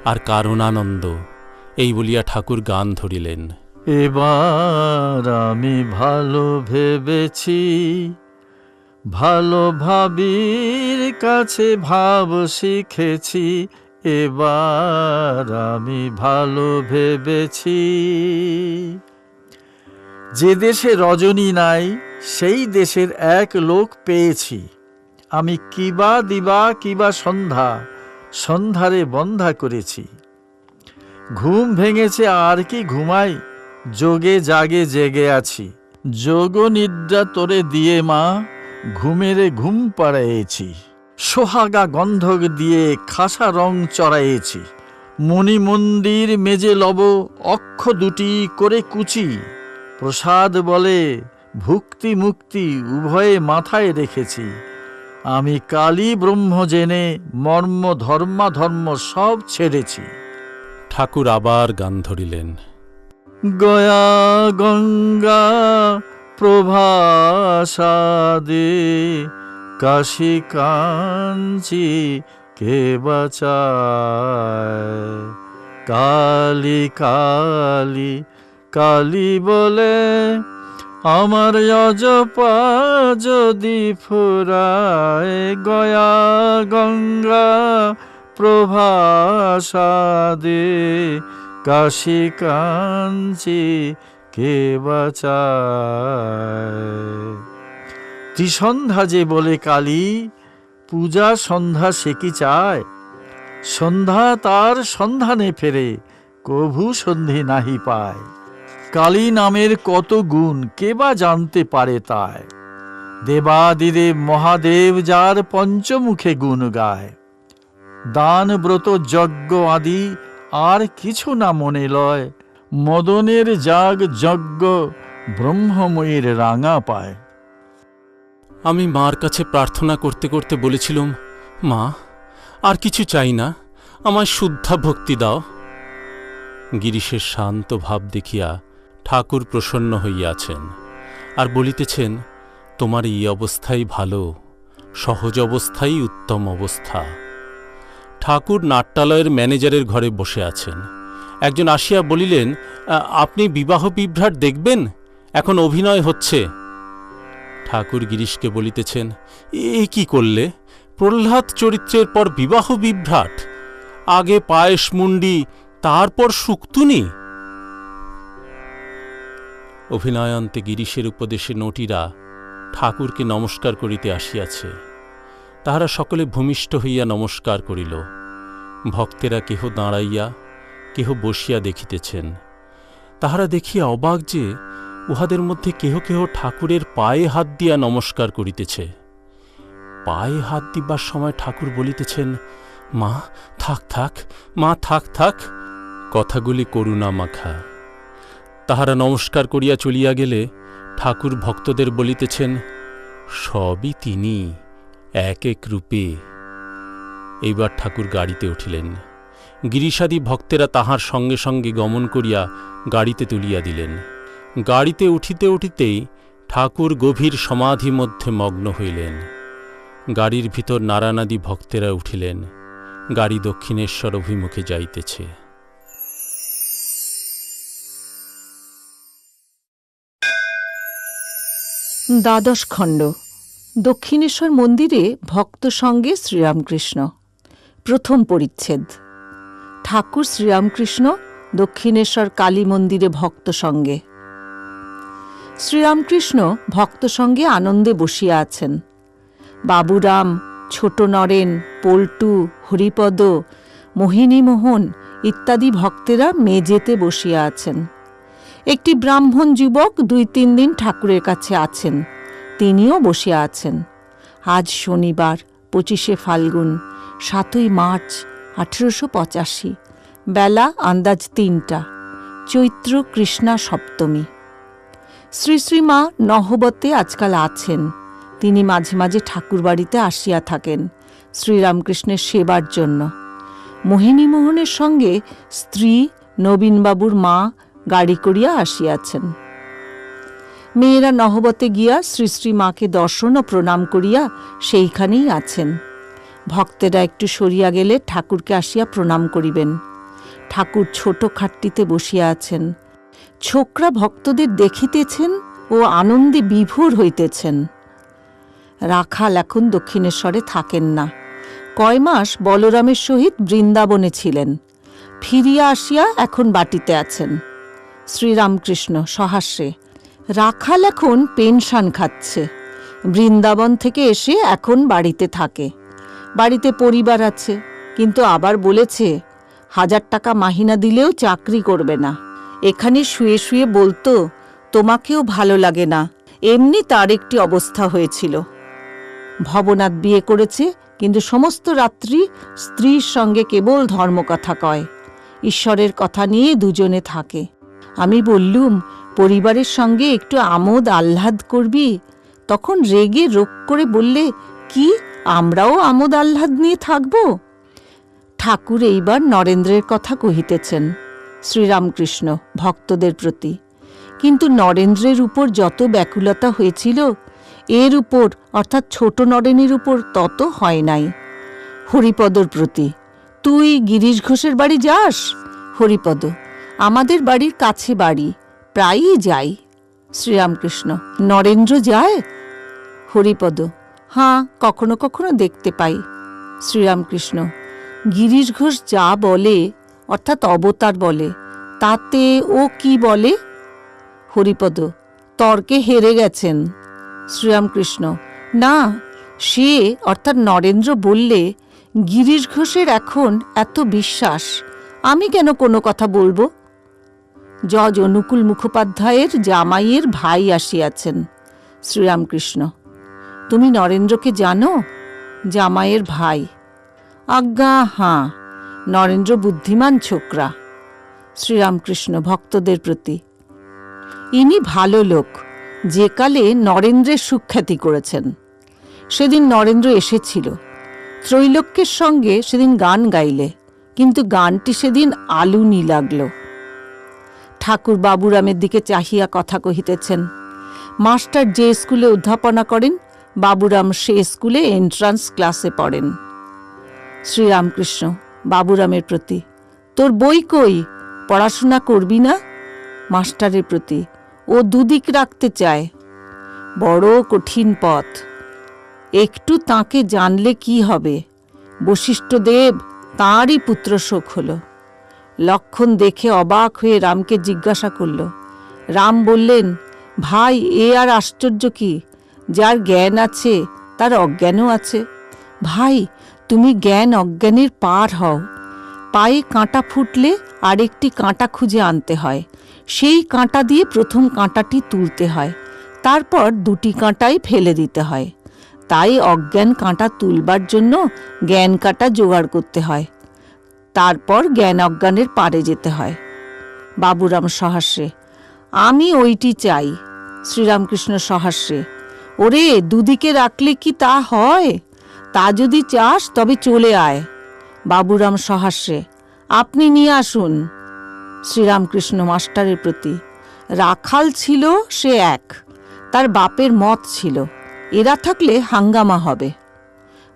আর কারণানন্দ। এই বলিয়া ঠাকুর গান ধরিলেন। এবার আমি ভালো ভেবেছি, ভালো ভাবির কাছে ভাব শিখেছি, এবার আমি ভালো ভেবেছি। যে দেশে রজনী নাই সেই দেশের এক লোক পেয়েছি। আমি কিবা দিবা কিবা সন্ধ্যা, সন্ধ্যারে বন্ধা করেছি। ঘুম ভেঙেছে আর কি ঘুমাই, যোগে জাগে জেগে আছি। যোগ নিদ্রা তোরে দিয়ে মা, ঘুমেরে ঘুম পাড়াইছি। সোহাগা গন্ধক দিয়ে খাসা রং চড়াইছি। মণি মন্দির মেজে লব, অক্ষ দুটি করে কুচি। প্রসাদ বলে ভুক্তি মুক্তি উভয়ে মাথায় রেখেছি। আমি কালী ব্রহ্ম জেনে মর্ম ধর্মাধর্ম সব ছেড়েছি। ঠাকুর আবার গান ধরিলেন। গয়া গঙ্গা প্রভাসাদে, কাশী কাঞ্চি কে বাঁচায়। কালী কালী কালী বলে আমার অজপা যদি ফুরায়। গয়া গঙ্গা প্রভাসাদে, কাশী কাঞ্চি কে বাঁচায়। ত্রিসন্ধ্যা যে বলে কালী, পূজা সন্ধ্যা সে কি চায়। সন্ধ্যা তার সন্ধানে ফেরে, কভু সন্ধি নাহি পায়। কালী নামের কত গুণ কে বা জানতে পারে তাই। দেবাদিদেব মহাদেব যার পঞ্চমুখে গুণ গায়। দান ব্রত যজ্ঞ আদি আর কিছু না মনে লয়। মদনের যাগ যজ্ঞ ব্রহ্মময়ীর রাঙা পায়। আমি মার কাছে প্রার্থনা করতে করতে বলেছিলুম, মা, আর কিছু চাই না, আমায় শুদ্ধা ভক্তি দাও। গিরিশের শান্ত ভাব দেখিয়া ঠাকুর প্রসন্ন হইয়াছেন, আর বলিতেছেন, তোমার এই অবস্থাই ভালো, সহজ অবস্থাই উত্তম অবস্থা। ঠাকুর নাট্যালয়ের ম্যানেজারের ঘরে বসে আছেন। একজন আসিয়া বলিলেন, আপনি বিবাহ বিভ্রাট দেখবেন, এখন অভিনয় হচ্ছে। ঠাকুর গিরিশকে বলিতেছেন, এ কি করলে? প্রহ্লাদ চরিত্রের পর বিবাহ বিভ্রাট, আগে পায়েস মুন্ডি, তারপর শুক্তুনি। অভিনয়ান্তে গিরিশের উপদেশে নটীরা ঠাকুরকে নমস্কার করিতে আসিয়াছে। তাহারা সকলে ভূমিষ্ঠ হইয়া নমস্কার করিল। ভক্তেরা কেহ দাঁড়াইয়া কেহ বসিয়া দেখিতেছেন। তাহারা দেখিয়া অবাক যে উহাদের মধ্যে কেহ কেহ ঠাকুরের পায়ে হাত দিয়া নমস্কার করিতেছে। পায়ে হাত দিবার সময় ঠাকুর বলিতেছেন, মা থাক থাক, মা থাক থাক। কথাগুলি করুণা মাখা। তাহারা নমস্কার করিয়া চলিয়া গেলে ঠাকুর ভক্তদের বলিতেছেন, সবই তিনি, এক এক রূপে। এইবার ঠাকুর গাড়িতে উঠিলেন। গিরিশাদি ভক্তেরা তাহার সঙ্গে সঙ্গে গমন করিয়া গাড়িতে তুলিয়া দিলেন। গাড়িতে উঠিতে উঠিতেই ঠাকুর গভীর সমাধি মধ্যে মগ্ন হইলেন। গাড়ির ভিতর নারানাদি ভক্তেরা উঠিলেন। গাড়ি দক্ষিণেশ্বর অভিমুখে যাইতেছে। দ্বাদশ খণ্ড। দক্ষিণেশ্বর মন্দিরে ভক্ত সঙ্গে শ্রীরামকৃষ্ণ। প্রথম পরিচ্ছেদ। ঠাকুর শ্রীরামকৃষ্ণ দক্ষিণেশ্বর কালী মন্দিরে ভক্ত সঙ্গে। শ্রীরামকৃষ্ণ ভক্ত সঙ্গে আনন্দে বসিয়া আছেন। বাবুরাম, ছোট নরেন, পল্টু, হরিপদ, মোহিনীমোহন ইত্যাদি ভক্তেরা মেজেতে বসিয়া আছেন। একটি ব্রাহ্মণ যুবক 2-3 দিন ঠাকুরের কাছে আছেন, তিনিও বসিয়া আছেন। আজ শনিবার 25শে ফাল্গুন, 7ই মার্চ 1885, বেলা আন্দাজ 3টা, চৈত্র কৃষ্ণা সপ্তমী। শ্রী শ্রীমা নহবতে আজকাল আছেন। তিনি মাঝে মাঝে ঠাকুরবাড়িতে আসিয়া থাকেন শ্রীরামকৃষ্ণের সেবার জন্য। মোহিনীমোহনের সঙ্গে স্ত্রী নবীনবাবুর মা গাড়ি করিয়া আসিয়াছেন। মেয়েরা নহবতে গিয়া শ্রী শ্রী মাকে দর্শন ও প্রণাম করিয়া সেইখানেই আছেন। ভক্তেরা একটু সরিয়া গেলে ঠাকুরকে আসিয়া প্রণাম করিবেন। ঠাকুর ছোট খাটটিতে বসিয়া আছেন। ছোকরা ভক্তদের দেখিতেছেন ও আনন্দে বিভোর হইতেছেন। রাখাল এখন দক্ষিণেশ্বরে থাকেন না। কয় মাস বলরামের সহিত বৃন্দাবনে ছিলেন, ফিরিয়া আসিয়া এখন বাটিতে আছেন। শ্রীরামকৃষ্ণ সহাস্যে, রাখাল এখন পেনশন খাচ্ছে, বৃন্দাবন থেকে এসে এখন বাড়িতে থাকে, বাড়িতে পরিবার আছে, কিন্তু আবার বলেছে 1000 টাকা মাহিনা দিলেও চাকরি করবে না। এখানে শুয়ে শুয়ে বলতো তোমাকেও ভালো লাগে না, এমনি তার একটি অবস্থা হয়েছিল। ভবনাথ বিয়ে করেছে, কিন্তু সমস্ত রাত্রি স্ত্রীর সঙ্গে কেবল ধর্মকথা কয়, ঈশ্বরের কথা নিয়ে দুজনে থাকে। আমি বললুম পরিবারের সঙ্গে একটু আমোদ আহ্লাদ করবি, তখন রেগে রোগ করে বললে কি আমরাও আমোদ আহ্লাদ নিয়ে থাকব? ঠাকুর এইবার নরেন্দ্রের কথা কহিতেছেন, শ্রীরামকৃষ্ণ ভক্তদের প্রতি। কিন্তু নরেন্দ্রের উপর যত ব্যাকুলতা হয়েছিল, এর উপর অর্থাৎ ছোট নরেনের উপর তত হয় নাই। হরিপদর প্রতি, তুই গিরিশ ঘোষের বাড়ি যাস? হরিপদ, আমাদের বাড়ির কাছে বাড়ি, প্রায়ই যাই। শ্রীরামকৃষ্ণ, নরেন্দ্র যায়? হরিপদ, হাঁ, কখনো কখনো দেখতে পাই। শ্রীরামকৃষ্ণ, গিরিশ ঘোষ যা বলে অর্থাৎ অবতার বলে, তাতে ও কি বলে? হরিপদ, তর্কে হেরে গেছেন। শ্রীরামকৃষ্ণ, না, সে অর্থাৎ নরেন্দ্র বললে গিরিশ ঘোষের এখন এত বিশ্বাস, আমি কেন কোনো কথা বলবো? জজ অনুকূল মুখোপাধ্যায়ের জামাইয়ের ভাই আসিয়াছেন। শ্রীরামকৃষ্ণ, তুমি নরেন্দ্রকে জানো? জামাইয়ের ভাই, আজ্ঞা হাঁ, নরেন্দ্র বুদ্ধিমান ছোকরা। শ্রীরামকৃষ্ণ ভক্তদের প্রতি, ইনি ভালো লোক, যে কালে নরেন্দ্রের সুখ্যাতি করেছেন। সেদিন নরেন্দ্র এসেছিল, ত্রৈলোক্যের সঙ্গে সেদিন গান গাইলে, কিন্তু গানটি সেদিন আলুনি লাগল। ঠাকুর বাবুরামের দিকে চাহিয়া কথা কহিতেছেন। মাস্টার যে স্কুলে অধ্যাপনা করেন, বাবুরাম সে স্কুলে এন্ট্রান্স ক্লাসে পড়েন। শ্রীরামকৃষ্ণ বাবুরামের প্রতি, তোর বই কই, পড়াশোনা করবি না? মাস্টারের প্রতি, ও দুদিক রাখতে চায়, বড় কঠিন পথ, একটু তাকে জানলে কি হবে? বশিষ্ঠদেব তাঁরই পুত্র শোক হল। লক্ষণ দেখে অবাক হয়ে রামকে জিজ্ঞাসা করল। রাম বললেন, ভাই এ আর আশ্চর্য কি, যার জ্ঞান আছে তার অজ্ঞানও আছে। ভাই তুমি জ্ঞান অজ্ঞানের পার হও। পায়ে কাঁটা ফুটলে আরেকটি কাঁটা খুঁজে আনতে হয়, সেই কাঁটা দিয়ে প্রথম কাঁটাটি তুলতে হয়, তারপর 2টি কাঁটাই ফেলে দিতে হয়। তাই অজ্ঞান কাঁটা তুলবার জন্য জ্ঞান কাঁটা জোগাড় করতে হয়, তারপর জ্ঞান অজ্ঞানের পারে যেতে হয়। বাবুরাম সহাস্যে, আমি ওইটি চাই। শ্রীরামকৃষ্ণ সহাস্যে, ওরে দুদিকে রাখলে কি তা হয়? তা যদি চাস তবে চলে আয়। বাবুরাম সহাস্যে, আপনি নিয়ে আসুন। শ্রীরামকৃষ্ণ মাস্টারের প্রতি, রাখাল ছিল সে এক, তার বাপের মত ছিল, এরা থাকলে হাঙ্গামা হবে।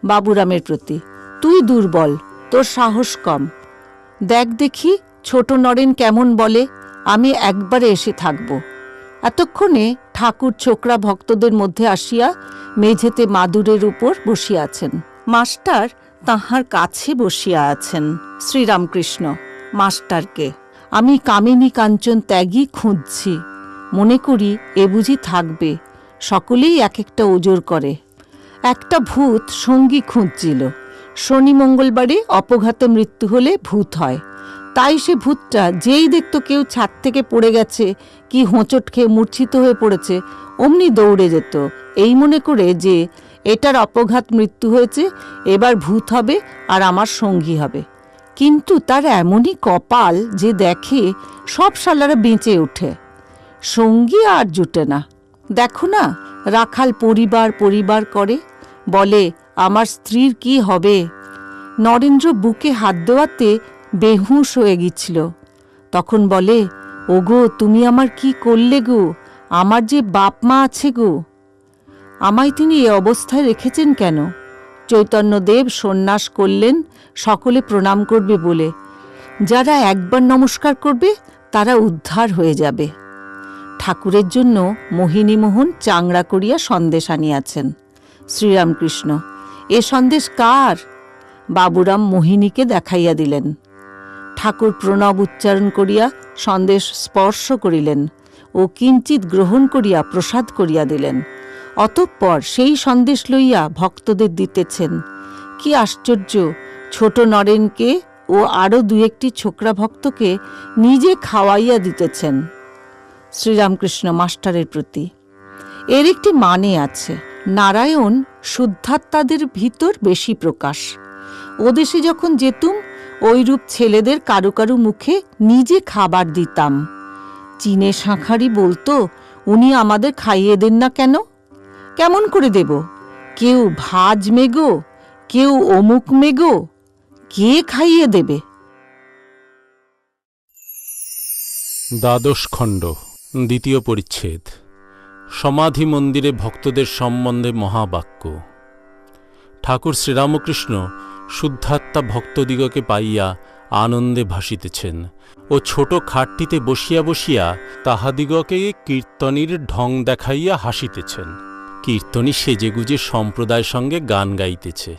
বাবুরামের প্রতি, তুই দুর্বল, তোর সাহস কম। দেখ দেখি ছোট নরেন কেমন বলে, আমি একবারে এসে থাকব। এতক্ষণে ঠাকুর ছোকরা ভক্তদের মধ্যে আসিয়া মেঝেতে মাদুরের উপর বসিয়া আছেন। মাস্টার তাহার কাছে বসিয়া আছেন। শ্রীরামকৃষ্ণ মাস্টারকে, আমি কামিনী কাঞ্চন ত্যাগী খুঁজছি, মনে করি এ বুঝি থাকবে, সকলেই এক একটা ওজর করে। একটা ভূত সঙ্গী খুঁজছিল, শনি মঙ্গলবারে অপঘাতে মৃত্যু হলে ভূত হয়, তাই সে ভূতটা যেই দেখত কেউ ছাদ থেকে পড়ে গেছে কি হোঁচট খেয়ে মূর্ছিত হয়ে পড়েছে, অমনি দৌড়ে যেত, এই মনে করে যে এটার অপঘাত মৃত্যু হয়েছে, এবার ভূত হবে আর আমার সঙ্গী হবে। কিন্তু তার এমনই কপাল যে দেখে সব শালারা বেঁচে ওঠে, সঙ্গী আর জুটে না। দেখো না, রাখাল পরিবার পরিবার করে, বলে আমার স্ত্রীর কি হবে। নরেন্দ্র বুকে হাত দেওয়াতে বেহুঁশ হয়ে গিয়েছিল, তখন বলে, ওগো তুমি আমার কি করলে গো, আমার যে বাপ মা আছে গো। আমায় তিনি এ অবস্থায় রেখেছেন কেন? চৈতন্যদেব সন্ন্যাস করলেন সকলে প্রণাম করবে বলে, যারা একবার নমস্কার করবে তারা উদ্ধার হয়ে যাবে। ঠাকুরের জন্য মোহিনীমোহন চাংড়া করিয়া সন্দেশ আনিয়াছেন। শ্রীরামকৃষ্ণ, এ সন্দেশ কার? বাবুরাম মোহিনীকে দেখাইয়া দিলেন। ঠাকুর প্রণব উচ্চারণ করিয়া সন্দেশ স্পর্শ করিলেন ও কিঞ্চিত গ্রহণ করিয়া প্রসাদ করিয়া দিলেন। অতঃপর সেই সন্দেশ লইয়া ভক্তদের দিতেছেন। কি আশ্চর্য, ছোট নরেনকে ও আরও দু একটি ছোকরা ভক্তকে নিজে খাওয়াইয়া দিতেছেন। শ্রীরামকৃষ্ণ মাস্টারের প্রতি এর একটি মানে আছে। নারায়ণ শুদ্ধাত্মাদের ভিতর বেশি প্রকাশ। ওদেশে যখন যেতুম ওইরূপ ছেলেদের কারু কারু মুখে নিজে খাবার দিতাম। চীনে শাঁখারি বলতো, উনি আমাদের খাইয়ে দেন না কেন? কেমন করে দেব? কেউ ভাজ মেগো, কেউ অমুক মেগো, কে খাইয়ে দেবে? দ্বাদশ খণ্ড, দ্বিতীয় পরিচ্ছেদ। সমাধি মন্দিরে ভক্তদের সম্বন্ধে মহাবাক্য। ঠাকুর শ্রীরামকৃষ্ণ শুদ্ধাত্মা ভক্তদিগকে পাইয়া আনন্দে ভাসিতেছেন ও ছোট খাটটিতে বসিয়া বসিয়া তাহাদিগকে কীর্তনীর ঢং দেখাইয়া হাসিতেছেন। কীর্তনী সেজেগুজে সম্প্রদায়ের সঙ্গে গান গাইতেছে।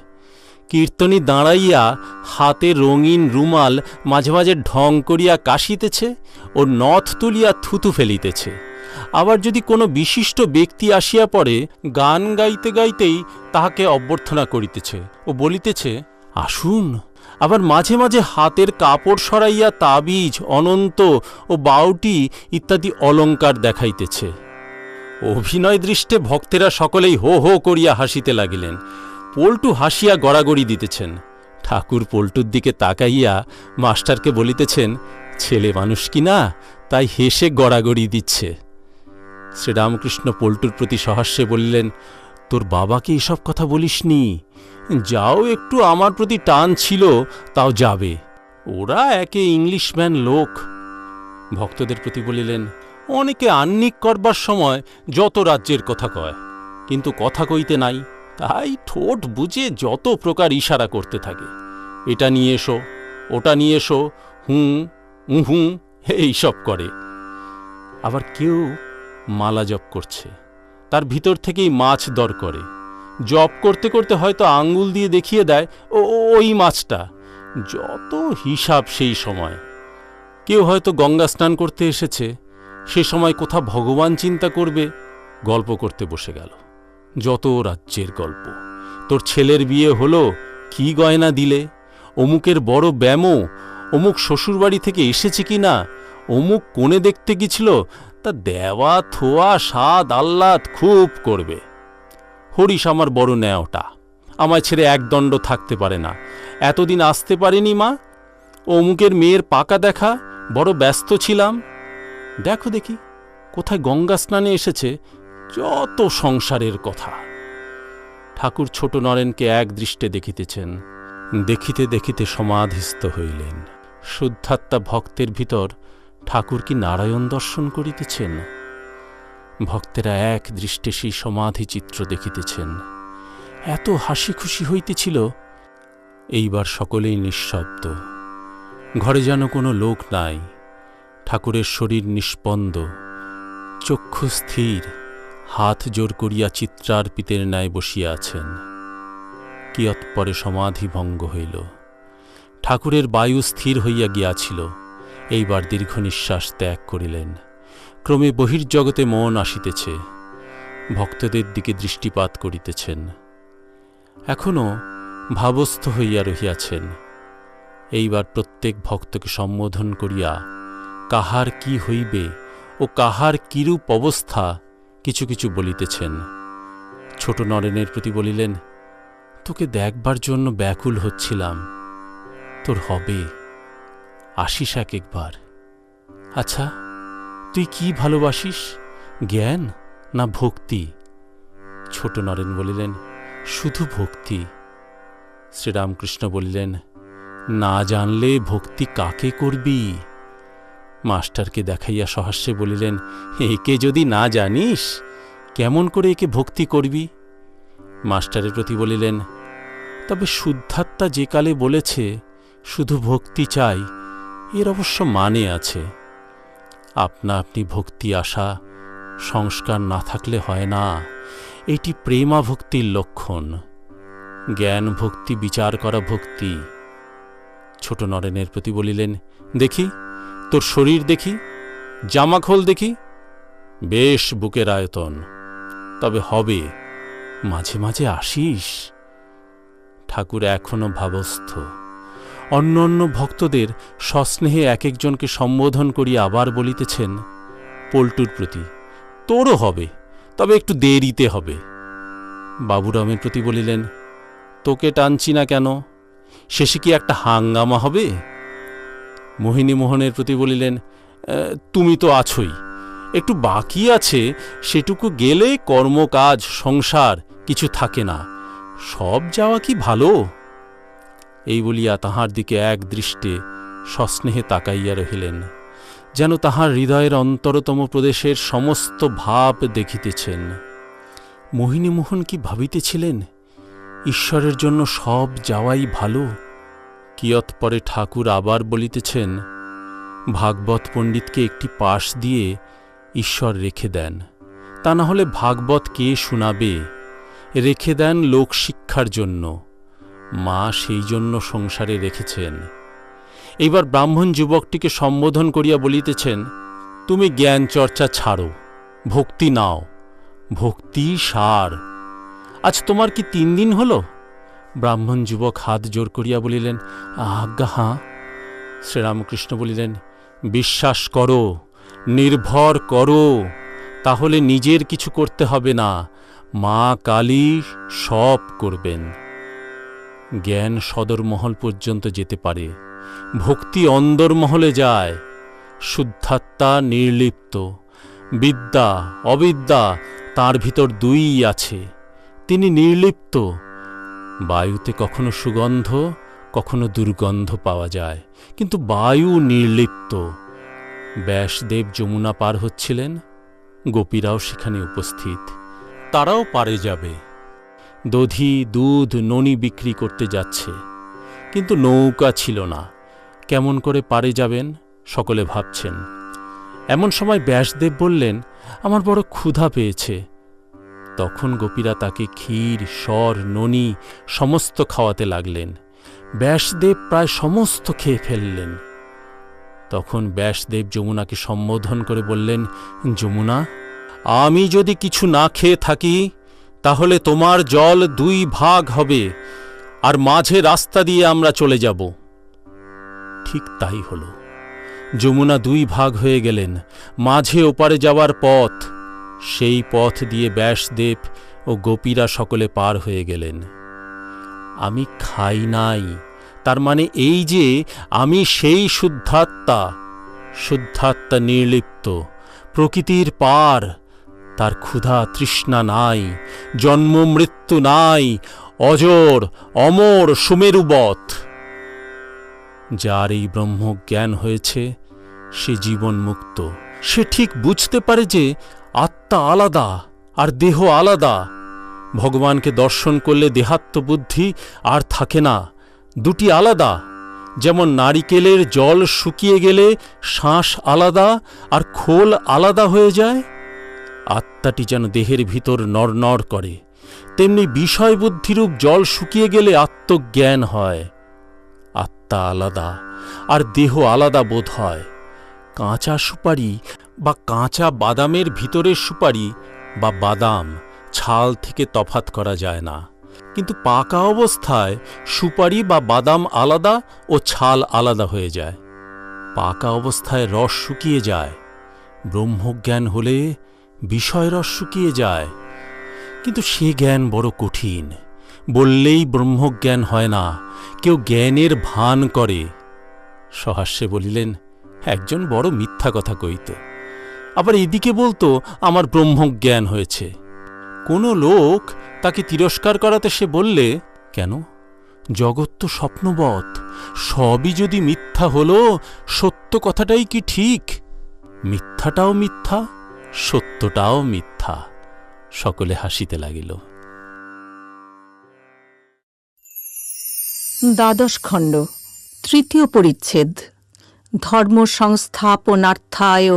কীর্তনী দাঁড়াইয়া হাতে রঙিন রুমাল মাঝে মাঝে ঢং করিয়া কাশিতেছে ও নথ তুলিয়া থুতু ফেলিতেছে। আবার যদি কোনো বিশিষ্ট ব্যক্তি আসিয়া পড়ে, গান গাইতে গাইতেই তাহাকে অভ্যর্থনা করিতেছে ও বলিতেছে, আসুন। আবার মাঝে মাঝে হাতের কাপড় সরাইয়া তাবিজ, অনন্ত ও বাউটি ইত্যাদি অলঙ্কার দেখাইতেছে। অভিনয় দৃষ্টে ভক্তেরা সকলেই হো হো করিয়া হাসিতে লাগিলেন। পল্টু হাসিয়া গড়াগড়ি দিতেছেন। ঠাকুর পল্টুর দিকে তাকাইয়া মাস্টারকে বলিতেছেন, ছেলে মানুষ কি না, তাই হেসে গড়াগড়ি দিচ্ছে। শ্রীরামকৃষ্ণ পল্টুর প্রতি সহাস্যে বললেন, তোর বাবাকে এসব কথা বলিসনি। যাও, একটু আমার প্রতি টান ছিল, তাও যাবে। ওরা একে ইংলিশম্যান লোক। ভক্তদের প্রতি বলিলেন, অনেকে আহ্নিক করবার সময় যত রাজ্যের কথা কয়, কিন্তু কথা কইতে নাই, তাই ঠোঁট বুঝে যত প্রকার ইশারা করতে থাকে। এটা নিয়ে এসো, ওটা নিয়ে এসো, হুঁ উহুঁ এইসব করে। আবার কেউ মালা জপ করছে, তার ভিতর থেকেই মাছ দর করে। জপ করতে করতে হয়তো আঙ্গুল দিয়ে দেখিয়ে দেয় ওই মাছটা। যত হিসাব সেই সময়। কেউ হয়তো গঙ্গা স্নান করতে এসেছে, সে সময় কোথা ভগবান চিন্তা করবে, গল্প করতে বসে গেল। যত রাজ্যের গল্প। তোর ছেলের বিয়ে হলো, কি গয়না দিলে, অমুকের বড় ব্যামো, অমুক শ্বশুরবাড়ি থেকে এসেছে কি না, অমুক কোণে দেখতে গেছিল, তা দেওয়া থোয়া স্বাদ আহ্লাদ খুব করবে। হরিশ আমার বড় ন্যাওটা, আমায় ছেড়ে একদণ্ড থাকতে পারে না, এতদিন আসতে পারেনি মা। অমুকের মেয়ের পাকা দেখা, বড় ব্যস্ত ছিলাম। দেখো দেখি কোথায় গঙ্গা স্নানে এসেছে, যত সংসারের কথা। ঠাকুর ছোট নরেনকে এক দৃষ্টে দেখিতেছেন। দেখিতে দেখিতে সমাধিস্থ হইলেন। শুদ্ধাত্মা ভক্তের ভিতর ঠাকুর কি নারায়ণ দর্শন করিতেছেন? ভক্তেরা এক দৃষ্টে সেই সমাধি চিত্র দেখিতেছেন। এত হাসি খুশি হইতেছিল। এইবার সকলেই নিঃশব্দ। ঘরে যেন কোনো লোক নাই। ঠাকুরের শরীর নিষ্পন্দ, চক্ষু স্থির, হাত জোর করিয়া চিত্রার্পিতের ন্যায় বসিয়া আছেন। কিয়ৎপরে সমাধি ভঙ্গ হইল। ঠাকুরের বায়ু স্থির হইয়া গিয়াছিল। এইবার দীর্ঘ নিঃশ্বাস ত্যাগ করিলেন। ক্রমে বহির্জগতে মন আসিতেছে। ভক্তদের দিকে দৃষ্টিপাত করিতেছেন। এখনও ভাবস্থ হইয়া রহিয়াছেন। এইবার প্রত্যেক ভক্তকে সম্বোধন করিয়া কাহার কি হইবে ও কাহার কিরূপ অবস্থা কিছু কিছু বলিতেছেন। ছোট নরেনের প্রতি বলিলেন, তোকে দেখবার জন্য ব্যাকুল হচ্ছিলাম, তোর হবে, আসিস এক একবার। আচ্ছা, তুই কি ভালোবাসিস, জ্ঞান না ভক্তি? ছোট নরেন বলিলেন, শুধু ভক্তি। শ্রীরামকৃষ্ণ বলিলেন, না জানলে ভক্তি কাকে করবি? মাস্টারকে দেখাইয়া সহাস্যে বলিলেন, একে যদি না জানিস, কেমন করে একে ভক্তি করবি? মাস্টারের প্রতি বলিলেন, তবে শুদ্ধাত্মা যে কালে বলেছে শুধু ভক্তি চাই, এর অবশ্য মানে আছে। আপনা আপনি ভক্তি আসা, সংস্কার না থাকলে হয় না। এটি প্রেমা ভক্তির লক্ষণ। জ্ঞান ভক্তি বিচার করা ভক্তি। ছোট নরেনের প্রতি বলিলেন, দেখি তোর শরীর দেখি, জামা খোল দেখি। বেশ বুকের আয়তন, তবে হবে, মাঝে মাঝে আসিস। ঠাকুর এখনো ভাবস্থ। অন্য অন্য ভক্তদের সস্নেহে এক একজনকে সম্বোধন করিয়া আবার বলিতেছেন, পল্টুর প্রতি, তোরও হবে, তবে একটু দেরিতে হবে। বাবুরামের প্রতি বলিলেন, তোকে টানছি না কেন, শেষে কি একটা হাঙ্গামা হবে? মোহিনীমোহনের প্রতি বলিলেন, তুমি তো আছোই, একটু বাকি আছে, সেটুকু গেলে কর্মকাজ সংসার কিছু থাকে না, সব যাওয়া কি ভালো? এই বলিয়া তাহার দিকে এক দৃষ্টে সস্নেহে তাকাইয়া রহিলেন, যেন তাহার হৃদয়ের অন্তরতম প্রদেশের সমস্ত ভাব দেখিতেছেন। মোহিনীমোহন কি ভাবিতেছিলেন, ঈশ্বরের জন্য সব যাওয়াই ভালো? কিয়ৎপরে ঠাকুর আবার বলিতেছেন, ভাগবত পণ্ডিতকে একটি পাশ দিয়ে ঈশ্বর রেখে দেন, তা না হলে ভাগবত কে শোনাবে? রেখে দেন লোকশিক্ষার জন্য, মা সেই জন্য সংসারে রেখেছেন। এইবার ব্রাহ্মণ যুবকটিকে সম্বোধন করিয়া বলিতেছেন, তুমি জ্ঞান চর্চা ছাড়ো, ভক্তি নাও, ভক্তি সার। আজ তোমার কি 3 দিন হল? ব্রাহ্মণ যুবক হাত জোর করিয়া বলিলেন, আজ্ঞা হাঁ। শ্রীরামকৃষ্ণ বলিলেন, বিশ্বাস করো, নির্ভর করো, তাহলে নিজের কিছু করতে হবে না, মা কালী সব করবেন। জ্ঞান সদরমহল পর্যন্ত যেতে পারে, ভক্তি অন্দরমহলে যায়। শুদ্ধাত্মা নির্লিপ্ত, বিদ্যা অবিদ্যা তার ভিতর দুইই আছে, তিনি নির্লিপ্ত। বায়ুতে কখনো সুগন্ধ কখনো দুর্গন্ধ পাওয়া যায়, কিন্তু বায়ু নির্লিপ্ত। ব্যাসদেব যমুনা পার হচ্ছিলেন, গোপীরাও সেখানে উপস্থিত, তারাও পারে যাবে। দধি দুধ ননি বিক্রি করতে যাচ্ছে, কিন্তু নৌকা ছিল না, কেমন করে পারে যাবেন সকলে ভাবছেন। এমন সময় ব্যাসদেব বললেন, আমার বড় ক্ষুধা পেয়েছে। তখন গোপীরা তাকে ক্ষীর সর ননি সমস্ত খাওয়াতে লাগলেন। ব্যাসদেব প্রায় সমস্ত খেয়ে ফেললেন। তখন ব্যাসদেব যমুনাকে সম্বোধন করে বললেন, যমুনা, আমি যদি কিছু না খেয়ে থাকি তাহলে তোমার জল 2 ভাগ হবে, আর মাঝে রাস্তা দিয়ে আমরা চলে যাব। ঠিক তাই হল, যমুনা 2 ভাগ হয়ে গেলেন, মাঝে ওপারে যাওয়ার পথ, সেই পথ দিয়ে ব্যাসদেব ও গোপীরা সকলে পার হয়ে গেলেন। আমি খাই নাই, তার মানে এই যে আমি সেই শুদ্ধাত্মা, শুদ্ধাত্মা নির্লিপ্ত, প্রকৃতির পার, তার ক্ষুধা তৃষ্ণা নাই, জন্ম মৃত্যু নাই, অজর অমর সুমেরুবৎ। যার এই ব্রহ্মজ্ঞান হয়েছে সে জীবন মুক্ত। সে ঠিক বুঝতে পারে যে আত্মা আলাদা আর দেহ আলাদা। ভগবানকে দর্শন করলে দেহাত্মবুদ্ধি আর থাকে না, দুটি আলাদা। যেমন নারিকেলের জল শুকিয়ে গেলে শ্বাস আলাদা আর খোল আলাদা হয়ে যায়, আত্মাটি যেন দেহের ভিতর নড়নড় করে, তেমনি বিষয়বুদ্ধিরূপ জল শুকিয়ে গেলে আত্মজ্ঞান হয়। আত্মা আলাদা আর দেহ আলাদা বোধ হয়। কাঁচা সুপারি বা কাঁচা বাদামের ভিতরের সুপারি বা বাদাম ছাল থেকে তফাত করা যায় না, কিন্তু পাকা অবস্থায় সুপারি বা বাদাম আলাদা ও ছাল আলাদা হয়ে যায়। পাকা অবস্থায় রস শুকিয়ে যায়, ব্রহ্মজ্ঞান হলে বিষয় রস শুকিয়ে যায়। কিন্তু সে জ্ঞান বড় কঠিন, বললেই ব্রহ্মজ্ঞান হয় না, কেউ জ্ঞানের ভান করে। সহাস্যে বলিলেন, একজন বড় মিথ্যা কথা কইত, আবার এদিকে বলতো আমার ব্রহ্মজ্ঞান হয়েছে। কোনো লোক তাকে তিরস্কার করাতে সে বললে, কেন, জগৎ তো স্বপ্নবৎ, সবই যদি মিথ্যা হলো সত্য কথাটাই কি ঠিক? মিথ্যাটাও মিথ্যা, সত্যটাও মিথ্যা। সকলে হাসিতে লাগিল। দ্বাদশ খণ্ড, 3য় পরিচ্ছেদ। ধর্ম সংস্থাপনার্থায়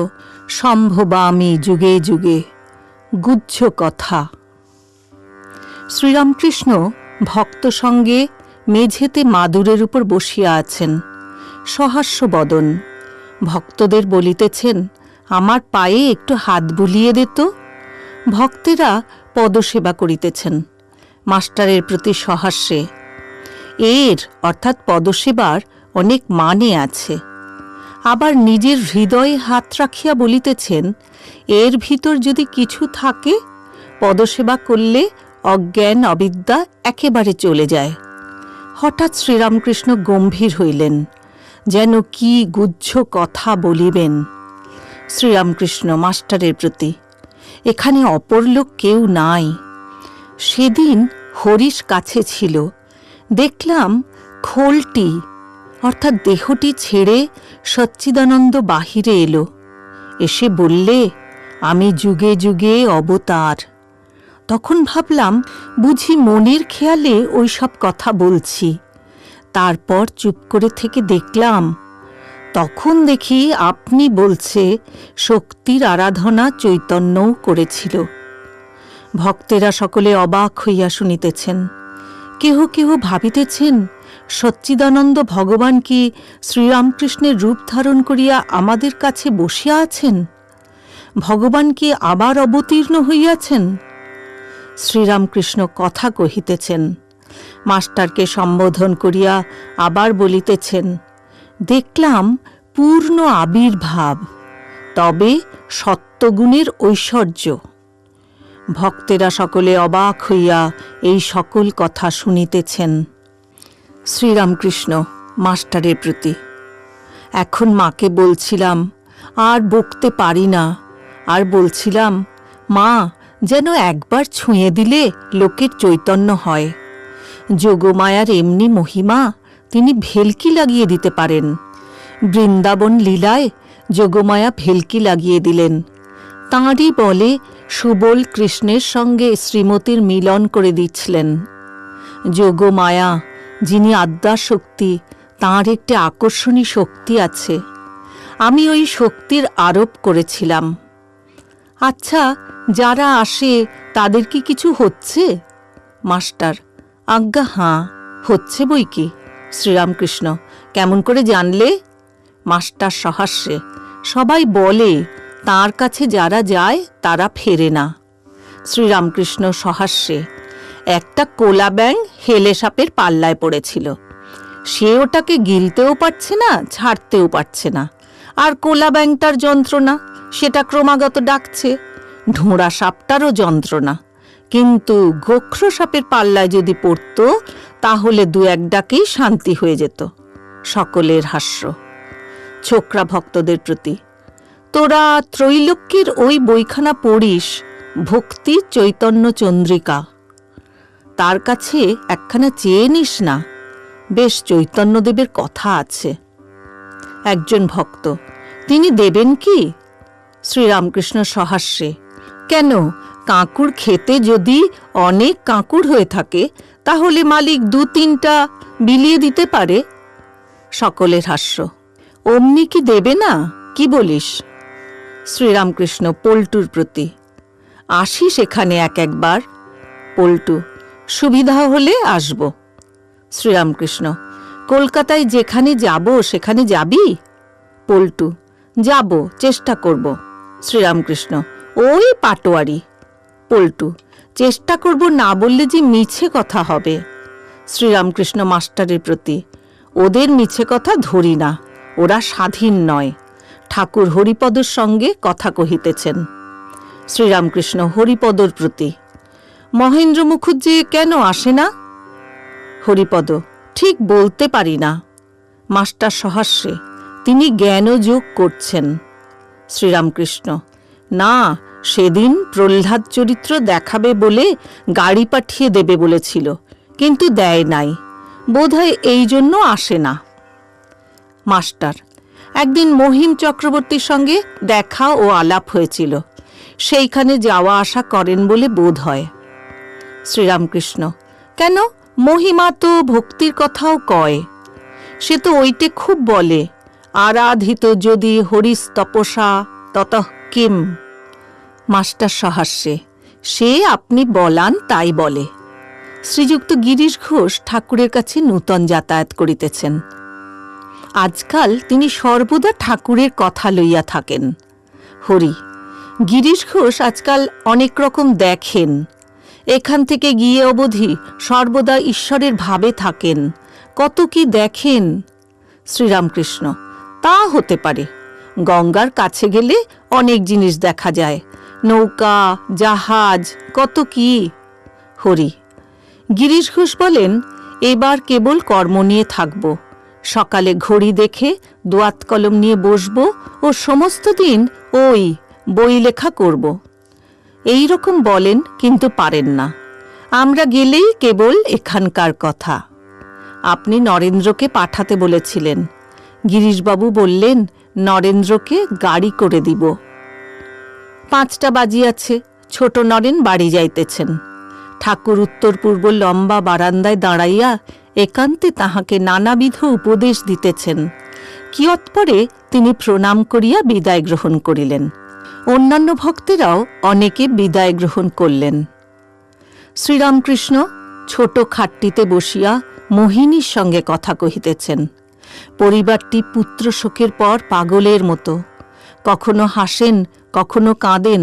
সম্ভবামি যুগে যুগে। গুহ্য কথা। শ্রীরামকৃষ্ণ ভক্ত সঙ্গে মেঝেতে মাদুরের উপর বসিয়া আছেন, সহাস্য বদন। ভক্তদের বলিতেছেন, আমার পায়ে একটু হাত বুলিয়ে দে তো। ভক্তেরা পদসেবা করিতেছেন মাস্টারের প্রতি সহাস্যে। এর অর্থাৎ পদসেবার অনেক মানে আছে। আবার নিজের হৃদয়ে হাত রাখিয়া বলিতেছেন, এর ভিতর যদি কিছু থাকে, পদসেবা করলে অজ্ঞান অবিদ্যা একেবারে চলে যায়। হঠাৎ শ্রীরামকৃষ্ণ গম্ভীর হইলেন, যেন কি গুহ্য কথা বলিবেন। শ্রীরামকৃষ্ণ মাস্টারের প্রতি, এখানে অপর লোক কেউ নাই। সেদিন হরিশ কাছে ছিল, দেখলাম খোলটি অর্থাৎ দেহটি ছেড়ে সচ্চিদানন্দ বাহিরে এলো। এসে বললে, আমি যুগে যুগে অবতার। তখন ভাবলাম বুঝি মনের খেয়ালে ওই সব কথা বলছি। তারপর চুপ করে থেকে দেখলাম, তখন দেখি আপনি বলছে শক্তির আরাধনা চৈতন্যও করেছিল। ভক্তেরা সকলে অবাক হইয়া শুনিতেছেন। কেহ কেহ ভাবিতেছেন, সচ্চিদানন্দ ভগবান কি শ্রীরামকৃষ্ণের রূপ ধারণ করিয়া আমাদের কাছে বসিয়া আছেন? ভগবান কি আবার অবতীর্ণ হইয়াছেন? শ্রীরামকৃষ্ণ কথা কহিতেছেন, মাস্টারকে সম্বোধন করিয়া আবার বলিতেছেন, দেখলাম পূর্ণ আবির্ভাব, তবে সত্যগুণের ঐশ্বর্য। ভক্তেরা সকলে অবাক হইয়া এই সকল কথা শুনিতেছেন। শ্রীরামকৃষ্ণ মাস্টারের প্রতি, এখন মাকে বলছিলাম, আর বকতে পারি না। আর বলছিলাম, মা, যেন একবার ছুঁয়ে দিলে লোকের চৈতন্য হয়। যোগমায়ার এমনি মহিমা, তিনি ভেলকি লাগিয়ে দিতে পারেন। বৃন্দাবন লীলায় যোগমায়া ভেলকি লাগিয়ে দিলেন। তাঁরই বলে সুবল কৃষ্ণের সঙ্গে শ্রীমতীর মিলন করে দিচ্ছিলেন। যোগমায়া, যিনি আদ্যাশক্তি, তাঁর একটি আকর্ষণী শক্তি আছে। আমি ওই শক্তির আরোপ করেছিলাম। আচ্ছা, যারা আসে তাদের কি কিছু হচ্ছে? মাস্টার, আজ্ঞা হাঁ, হচ্ছে বই কি। শ্রীরামকৃষ্ণ, কেমন করে জানলে? মাস্টার সহাস্যে, সবাই বলে তাঁর কাছে যারা যায় তারা ফেরে না। শ্রীরামকৃষ্ণ সহাস্যে, একটা কোলা ব্যাঙ হেলে সাপের পাল্লায় পড়েছিল। সে ওটাকে গিলতেও পারছে না, ছাড়তেও পারছে না। আর কোলা ব্যাঙটার যন্ত্রণা, সেটা ক্রমাগত ডাকছে। ঢোঁড়া সাপটারও যন্ত্রণা, কিন্তু গোখ্র সাপের পাল্লায় যদি পড়ত, তাহলে দু এক ডাকেই শান্তি হয়ে যেত। সকলের হাস্য। ছোকরা ভক্তদের প্রতি, তোরা ত্রৈলোক্যের ওই বইখানা পড়িস, ভক্তি চৈতন্য চন্দ্রিকা। তার কাছে একখানা চেয়ে নিস না, বেশ চৈতন্যদেবের কথা আছে। একজন ভক্ত, তিনি দেবেন কি? শ্রীরামকৃষ্ণ সহাস্যে, কেন, কাঁকুর খেতে যদি অনেক কাঁকুর হয়ে থাকে, তাহলে মালিক দু তিনটা বিলিয়ে দিতে পারে। সকলের হাস্য। অমনি কি দেবে না, কি বলিস? শ্রীরামকৃষ্ণ পল্টুর প্রতি, আসিস এখানে একবার। পল্টু, সুবিধা হলে আসব। শ্রীরামকৃষ্ণ, কলকাতায় যেখানে যাব সেখানে যাবি? পল্টু, যাব, চেষ্টা করব। শ্রীরামকৃষ্ণ, ওই পাটোয়ারি। পল্টু, চেষ্টা করব না বললে যে মিছে কথা হবে। শ্রীরামকৃষ্ণ মাস্টারের প্রতি, ওদের মিছে কথা ধরি না, ওরা স্বাধীন নয়। ঠাকুর হরিপদর সঙ্গে কথা কহিতেছেন। শ্রীরামকৃষ্ণ হরিপদর প্রতি, মহেন্দ্র মুখুজ্জি কেন আসে না? হরিপদ, ঠিক বলতে পারি না। মাস্টার সহাস্যে, তিনি জ্ঞানযোগ করছেন। শ্রীরামকৃষ্ণ, না, সেদিন প্রহ্লাদ চরিত্র দেখাবে বলে গাড়ি পাঠিয়ে দেবে বলেছিল, কিন্তু দেয় নাই, বোধহয় এই জন্য আসে না। মাস্টার, একদিন মহিম চক্রবর্তীর সঙ্গে দেখা ও আলাপ হয়েছিল, সেইখানে যাওয়া আসা করেন বলে বোধ হয়। শ্রীরামকৃষ্ণ, কেন, মহিমা তো ভক্তির কথাও কয়। সে তো ওইটে খুব বলে, আরাধিত যদি হরিস তপসা ততঃ কিম। মাস্টার সহাস্যে, সে আপনি বলান তাই বলে। শ্রীযুক্ত গিরিশ ঘোষ ঠাকুরের কাছে নূতন যাতায়াত করিতেছেন। আজকাল তিনি সর্বদা ঠাকুরের কথা লইয়া থাকেন। হরি, গিরিশ ঘোষ আজকাল অনেক রকম দেখেন। এখান থেকে গিয়ে অবধি সর্বদা ঈশ্বরের ভাবে থাকেন। কত কি দেখেন। শ্রীরামকৃষ্ণ: তা হতে পারে। গঙ্গার কাছে গেলে অনেক জিনিস দেখা যায়, নৌকা, জাহাজ, কত কি। হরি: গিরিশ ঘোষ বলেন, এবার কেবল কর্ম নিয়ে থাকব। সকালে ঘড়ি দেখে দোয়াত কলম নিয়ে বসব ও সমস্ত দিন ওই বই লেখা করব। এই রকম বলেন, কিন্তু পারেন না। আমরা গেলেই কেবল এখানকার কথা। আপনি নরেন্দ্রকে পাঠাতে বলেছিলেন। গিরিশবাবু বললেন, নরেন্দ্রকে গাড়ি করে দিব। 5টা বাজিয়াছে, ছোট নরেন বাড়ি যাইতেছেন। ঠাকুর উত্তর পূর্ব লম্বা বারান্দায় দাঁড়াইয়া একান্তে তাহাকে নানাবিধ উপদেশ দিতেছেন। কিয়ৎপরে তিনি প্রণাম করিয়া বিদায় গ্রহণ করিলেন। অন্যান্য ভক্তেরাও অনেকে বিদায় গ্রহণ করলেন। শ্রীরামকৃষ্ণ ছোট খাটটিতে বসিয়া মোহিনীর সঙ্গে কথা কহিতেছেন। পরিবারটি পুত্র শোকের পর পাগলের মতো, কখনো হাসেন, কখনো কাঁদেন।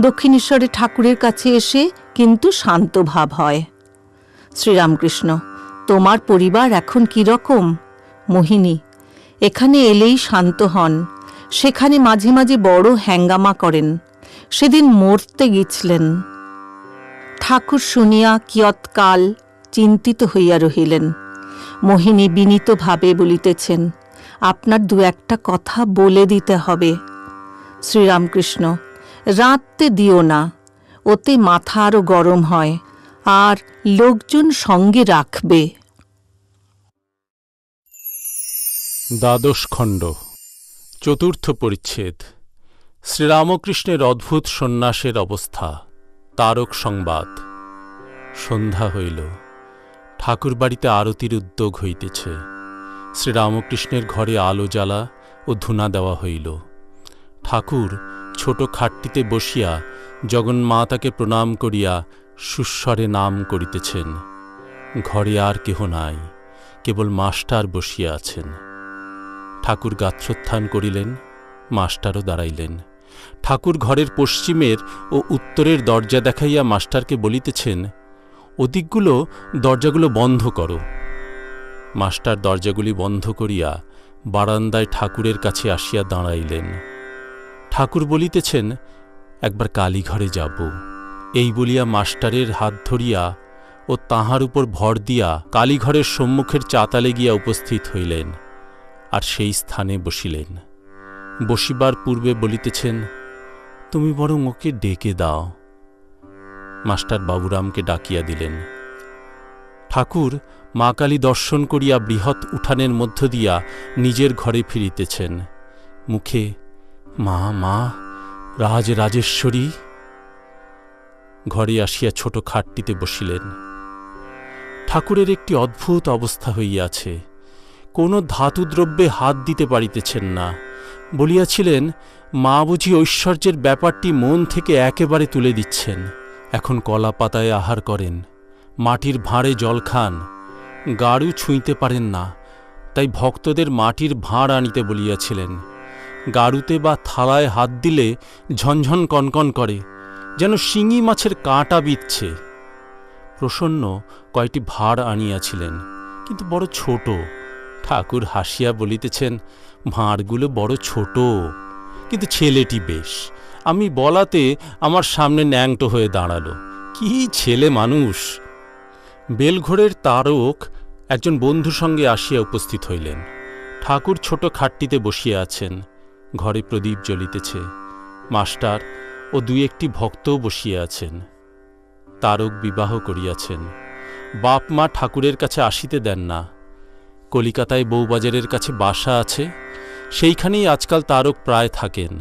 দক্ষিণেশ্বরে ঠাকুরের কাছে এসে কিন্তু শান্ত ভাব হয়। শ্রীরামকৃষ্ণ: তোমার পরিবার এখন কি রকম? মোহিনী: এখানে এলেই শান্ত হন, সেখানে মাঝে মাঝে বড় হ্যাঙ্গামা করেন। সেদিন মরতে গেছিলেন। ঠাকুর শুনিয়া কিয়ৎকাল চিন্তিত হইয়া রহিলেন। মোহিনী বিনীতভাবে বলিতেছেন, আপনার 2-1টা কথা বলে দিতে হবে। শ্রীরামকৃষ্ণ: রাঁধতে দিও না, ওতে মাথা আরো গরম হয়, আর লোকজন সঙ্গে রাখবে। দ্বাদশ খণ্ড, চতুর্থ পরিচ্ছেদ। শ্রীরামকৃষ্ণের অদ্ভুত সন্ন্যাসের অবস্থা। তারক সংবাদ। সন্ধ্যা হইল। ঠাকুরবাড়িতে আরতির উদ্যোগ হইতেছে। শ্রীরামকৃষ্ণের ঘরে আলো জ্বালা ও ধূনা দেওয়া হইল। ঠাকুর ছোট খাটটিতে বসিয়া জগন্মাতাকে প্রণাম করিয়া সুস্বরে নাম করিতেছেন। ঘরে আর কেহ নাই, কেবল মাস্টার বসিয়া আছেন। ঠাকুর গাত্রোত্থান করিলেন, মাস্টারও দাঁড়াইলেন। ঠাকুর ঘরের পশ্চিমের ও উত্তরের দরজা দেখাইয়া মাস্টারকে বলিতেছেন, ওদিকগুলো দরজাগুলো বন্ধ করো। মাস্টার দরজাগুলি বন্ধ করিয়া বারান্দায় ঠাকুরের কাছে আসিয়া দাঁড়াইলেন। ঠাকুর বলিতেছেন, একবার কালীঘরে যাব। এই বলিয়া মাস্টারের হাত ধরিয়া ও তাহার উপর ভর দিয়া কালীঘরের সম্মুখের চাতালে গিয়া উপস্থিত হইলেন, আর সেই স্থানে বসিলেন। বসিবার পূর্বে বলিতেছেন, তুমি বরং ওকে ডেকে দাও। মাস্টার বাবুরামকে ডাকিয়া দিলেন। ঠাকুর মা কালী দর্শন করিয়া বৃহৎ উঠানের মধ্য দিয়া নিজের ঘরে ফিরিতেছেন। মুখে মা মা রাজরাজেশ্বরী। ঘরে আসিয়া ছোট খাটটিতে বসিলেন। ঠাকুরের একটি অদ্ভুত অবস্থা হইয়াছে। কোনো ধাতুদ্রব্যে হাত দিতে পারিতেছেন না। বলিয়াছিলেন, মা বুঝি ঐশ্বর্যের ব্যাপারটি মন থেকে একেবারে তুলে দিচ্ছেন। এখন কলা পাতায় আহার করেন, মাটির ভাঁড়ে জল খান, গাড়ু ছুঁইতে পারেন না, তাই ভক্তদের মাটির ভাঁড় আনিতে বলিয়াছিলেন। গাড়ুতে বা থালায় হাত দিলে ঝনঝন কনকন করে, যেন শিঙি মাছের কাঁটা বিচ্ছে। প্রসন্ন কয়টি ভাঁড় আনিয়াছিলেন, কিন্তু বড় ছোট। ঠাকুর হাসিয়া বলিতেছেন, ভাঁড়গুলো বড় ছোট, কিন্তু ছেলেটি বেশ। আমি বলাতে আমার সামনে ন্যাংটো হয়ে দাঁড়ালো। কি ছেলে মানুষ! বেলঘোরের তারক একজন বন্ধুর সঙ্গে আসিয়া উপস্থিত হইলেন। ঠাকুর ছোট খাটটিতে বসিয়া আছেন। ঘরে প্রদীপ জ্বলিতেছে। মাস্টার ও 2-1টি ভক্তও বসিয়া আছেন। তারক বিবাহ করিয়াছেন। বাপ মা ঠাকুরের কাছে আসিতে দেন না। কলিকাতায় বউবাজারের কাছে বাসা আছে, সেইখানেই আজকাল তারক প্রায় থাকেন।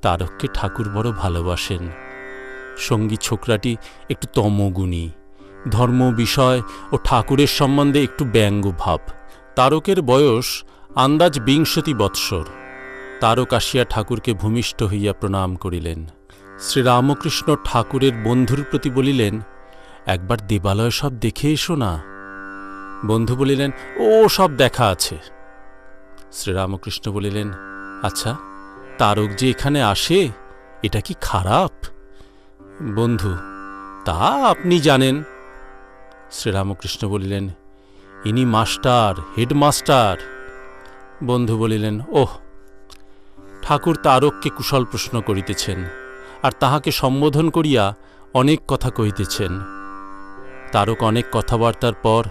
তারককে ঠাকুর বড় ভালোবাসেন। সঙ্গী ছোকরাটি একটু তমগুণী, ধর্ম বিষয় ও ঠাকুরের সম্বন্ধে একটু ব্যঙ্গ ভাব। তারকের বয়স আন্দাজ 20 বৎসর। তারক আসিয়া ঠাকুরকে ভূমিষ্ঠ হইয়া প্রণাম করিলেন। শ্রীরামকৃষ্ণ ঠাকুরের বন্ধুর প্রতি বলিলেন, একবার দেবালয় সব দেখে এসো না। বন্ধু বলিলেন, ও সব দেখা আছে। শ্রীরামকৃষ্ণ বলিলেন, আচ্ছা, তারক যে এখানে আসে এটা কি খারাপ? বন্ধু, তা আপনি জানেন। শ্রীরামকৃষ্ণ বলিলেন, ইনি মাস্টার, হেডমাস্টার। বন্ধু বলিলেন, ওহ। ঠাকুর তারককে কুশল প্রশ্ন করিতেছেন, আর তাহাকে সম্বোধন করিয়া অনেক কথা কহিতেছেন। তারক অনেক কথাবার্তার পর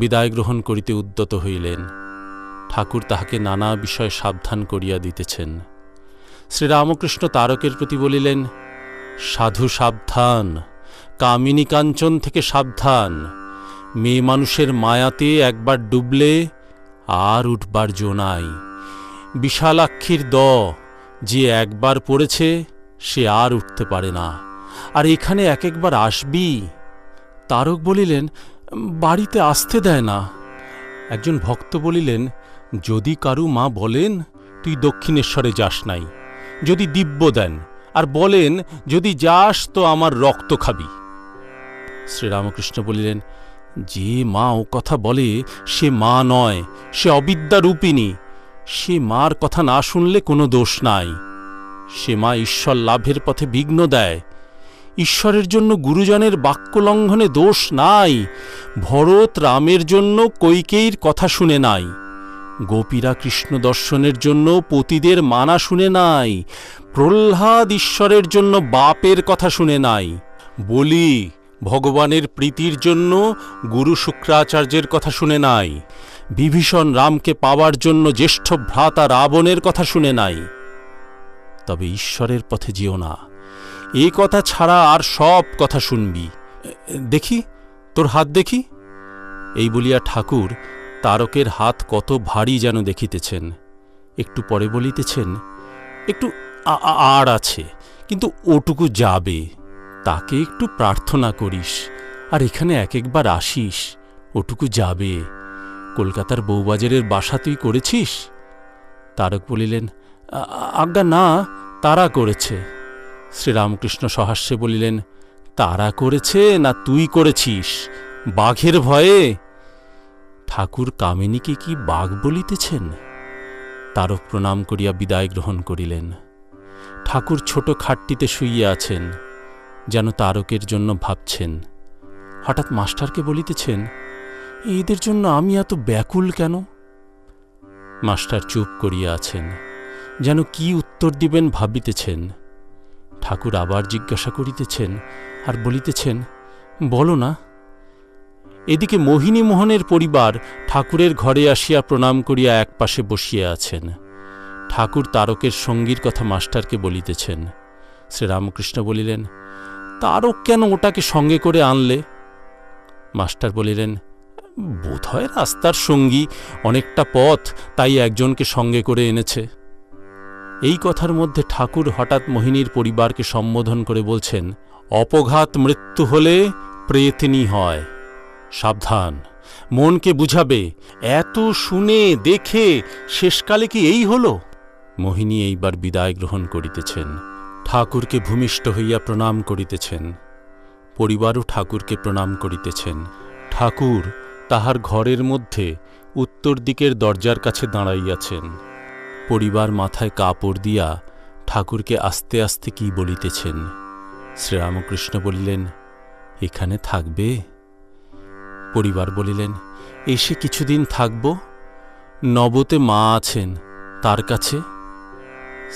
বিদায় গ্রহণ করিতে উদ্যত হইলেন। ঠাকুর তাহাকে নানা বিষয়ে সাবধান করিয়া দিতেছেন। শ্রীরামকৃষ্ণ তারকের প্রতি বলিলেন, সাধু সাবধান, কামিনী কাঞ্চন থেকে সাবধান। মেয়ে মানুষের মায়াতে একবার ডুবলে আর উঠবার জো নাই। বিশালাক্ষীর দ যে একবার পড়েছে সে আর উঠতে পারে না, আর এখানে এক একবার আসবি। তারক বলিলেন, বাড়িতে আসতে দেয় না। একজন ভক্ত বলিলেন, যদি কারু মা বলেন তুই দক্ষিণেশ্বরে যাস নাই, যদি দিব্য দেন আর বলেন যদি যাস তো আমার রক্ত খাবি। শ্রীরামকৃষ্ণ বলিলেন, যে মা ও কথা বলে সে মা নয়, সে অবিদ্যারূপিণী। সে মার কথা না শুনলে কোনো দোষ নাই। সে মা ঈশ্বর লাভের পথে বিঘ্ন দেয়। ঈশ্বরের জন্য গুরুজনের বাক্য লঙ্ঘনে দোষ নাই। ভরত রামের জন্য কৈকেয়ীর কথা শুনে নাই। গোপীরা কৃষ্ণ দর্শনের জন্য পতিদের মানা শুনে নাই। প্রহ্লাদ ঈশ্বরের জন্য বাপের কথা শুনে নাই। বলি ভগবানের প্রীতির জন্য গুরু শুক্রাচার্যের কথা শুনে নাই। বিভীষণ রামকে পাওয়ার জন্য জ্যেষ্ঠ ভ্রাতা রাবণের কথা শুনে নাই। তবে ঈশ্বরের পথে যেও না, এ কথা ছাড়া আর সব কথা শুনবি। দেখি তোর হাত দেখি। এই বলিয়া ঠাকুর তারকের হাত কত ভারী যেন দেখিতেছেন। একটু পরে বলিতেছেন, একটু আর আছে, কিন্তু ওটুকু যাবে। তাকে একটু প্রার্থনা করিস, আর এখানে এক একবার আসিস, ওটুকু যাবে। কলকাতার বউবাজারের বাসা তুই করেছিস? তারক বলিলেন, আজ্ঞা না, তারা করেছে। শ্রীরামকৃষ্ণ সহাস্যে বলিলেন, তারা করেছে না তুই করেছিস বাঘের ভয়ে? ঠাকুর কামিনীকে কি বাঘ বলিতেছেন? তারক প্রণাম করিয়া বিদায় গ্রহণ করিলেন। ঠাকুর ছোট খাটটিতে শুইয়া আছেন, যেন তারকের জন্য ভাবছেন। হঠাৎ মাস্টারকে বলিতেছেন, এদের জন্য আমি এত ব্যাকুল কেন? মাস্টার চুপ করিয়া আছেন, যেন কি উত্তর দিবেন ভাবিতেছেন। ঠাকুর আবার জিজ্ঞাসা করিতেছেন আর বলিতেছেন, বলো না। এদিকে মোহিনী মোহনের পরিবার ঠাকুরের ঘরে আসিয়া প্রণাম করিয়া একপাশে বসিয়া আছেন। ঠাকুর তারকের সঙ্গীর কথা মাস্টারকে বলিতেছেন। শ্রীরামকৃষ্ণ বলিলেন, তারক কেন ওটাকে সঙ্গে করে আনলে? মাস্টার বলিলেন, বোধহয় রাস্তার সঙ্গী, অনেকটা পথ, তাই একজনকে সঙ্গে করে এনেছে। এই কথার মধ্যে ঠাকুর হঠাৎ মোহিনীর পরিবারকে সম্বোধন করে বলছেন, অপঘাত মৃত্যু হলে প্রেতনী হয়, সাবধান, মনকে বুঝাবে। এত শুনে দেখে শেষকালে কি এই হল? মোহিনী এইবার বিদায় গ্রহণ করিতেছেন। ঠাকুরকে ভূমিষ্ঠ হইয়া প্রণাম করিতেছেন। পরিবারও ঠাকুরকে প্রণাম করিতেছেন। ঠাকুর তাহার ঘরের মধ্যে উত্তর দিকের দরজার কাছে দাঁড়াইয়াছেন। পরিবার মাথায় কাপড় দিয়া ঠাকুরকে আস্তে আস্তে কি বলিতেছেন। শ্রীরামকৃষ্ণ বলিলেন, এখানে থাকবে? পরিবার বলিলেন, এসে কিছুদিন থাকব, নবতে মা আছেন তার কাছে।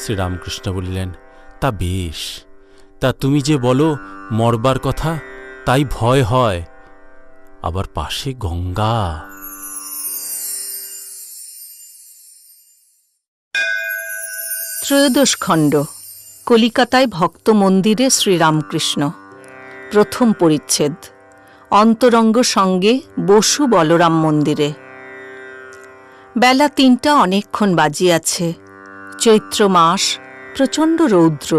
শ্রীরামকৃষ্ণ বলিলেন, তা বেশ, তা তুমি যে বলো মরবার কথা, তাই ভয় হয়। আবার পাশে গঙ্গা। ত্রয়োদশ খণ্ড। কলিকাতায় ভক্ত মন্দিরে শ্রীরামকৃষ্ণ। প্রথম পরিচ্ছেদ। অন্তরঙ্গ সঙ্গে বসু বলরাম মন্দিরে। বেলা ৩টা অনেকক্ষণ বাজিয়াছে। চৈত্র মাস, প্রচণ্ড রৌদ্র।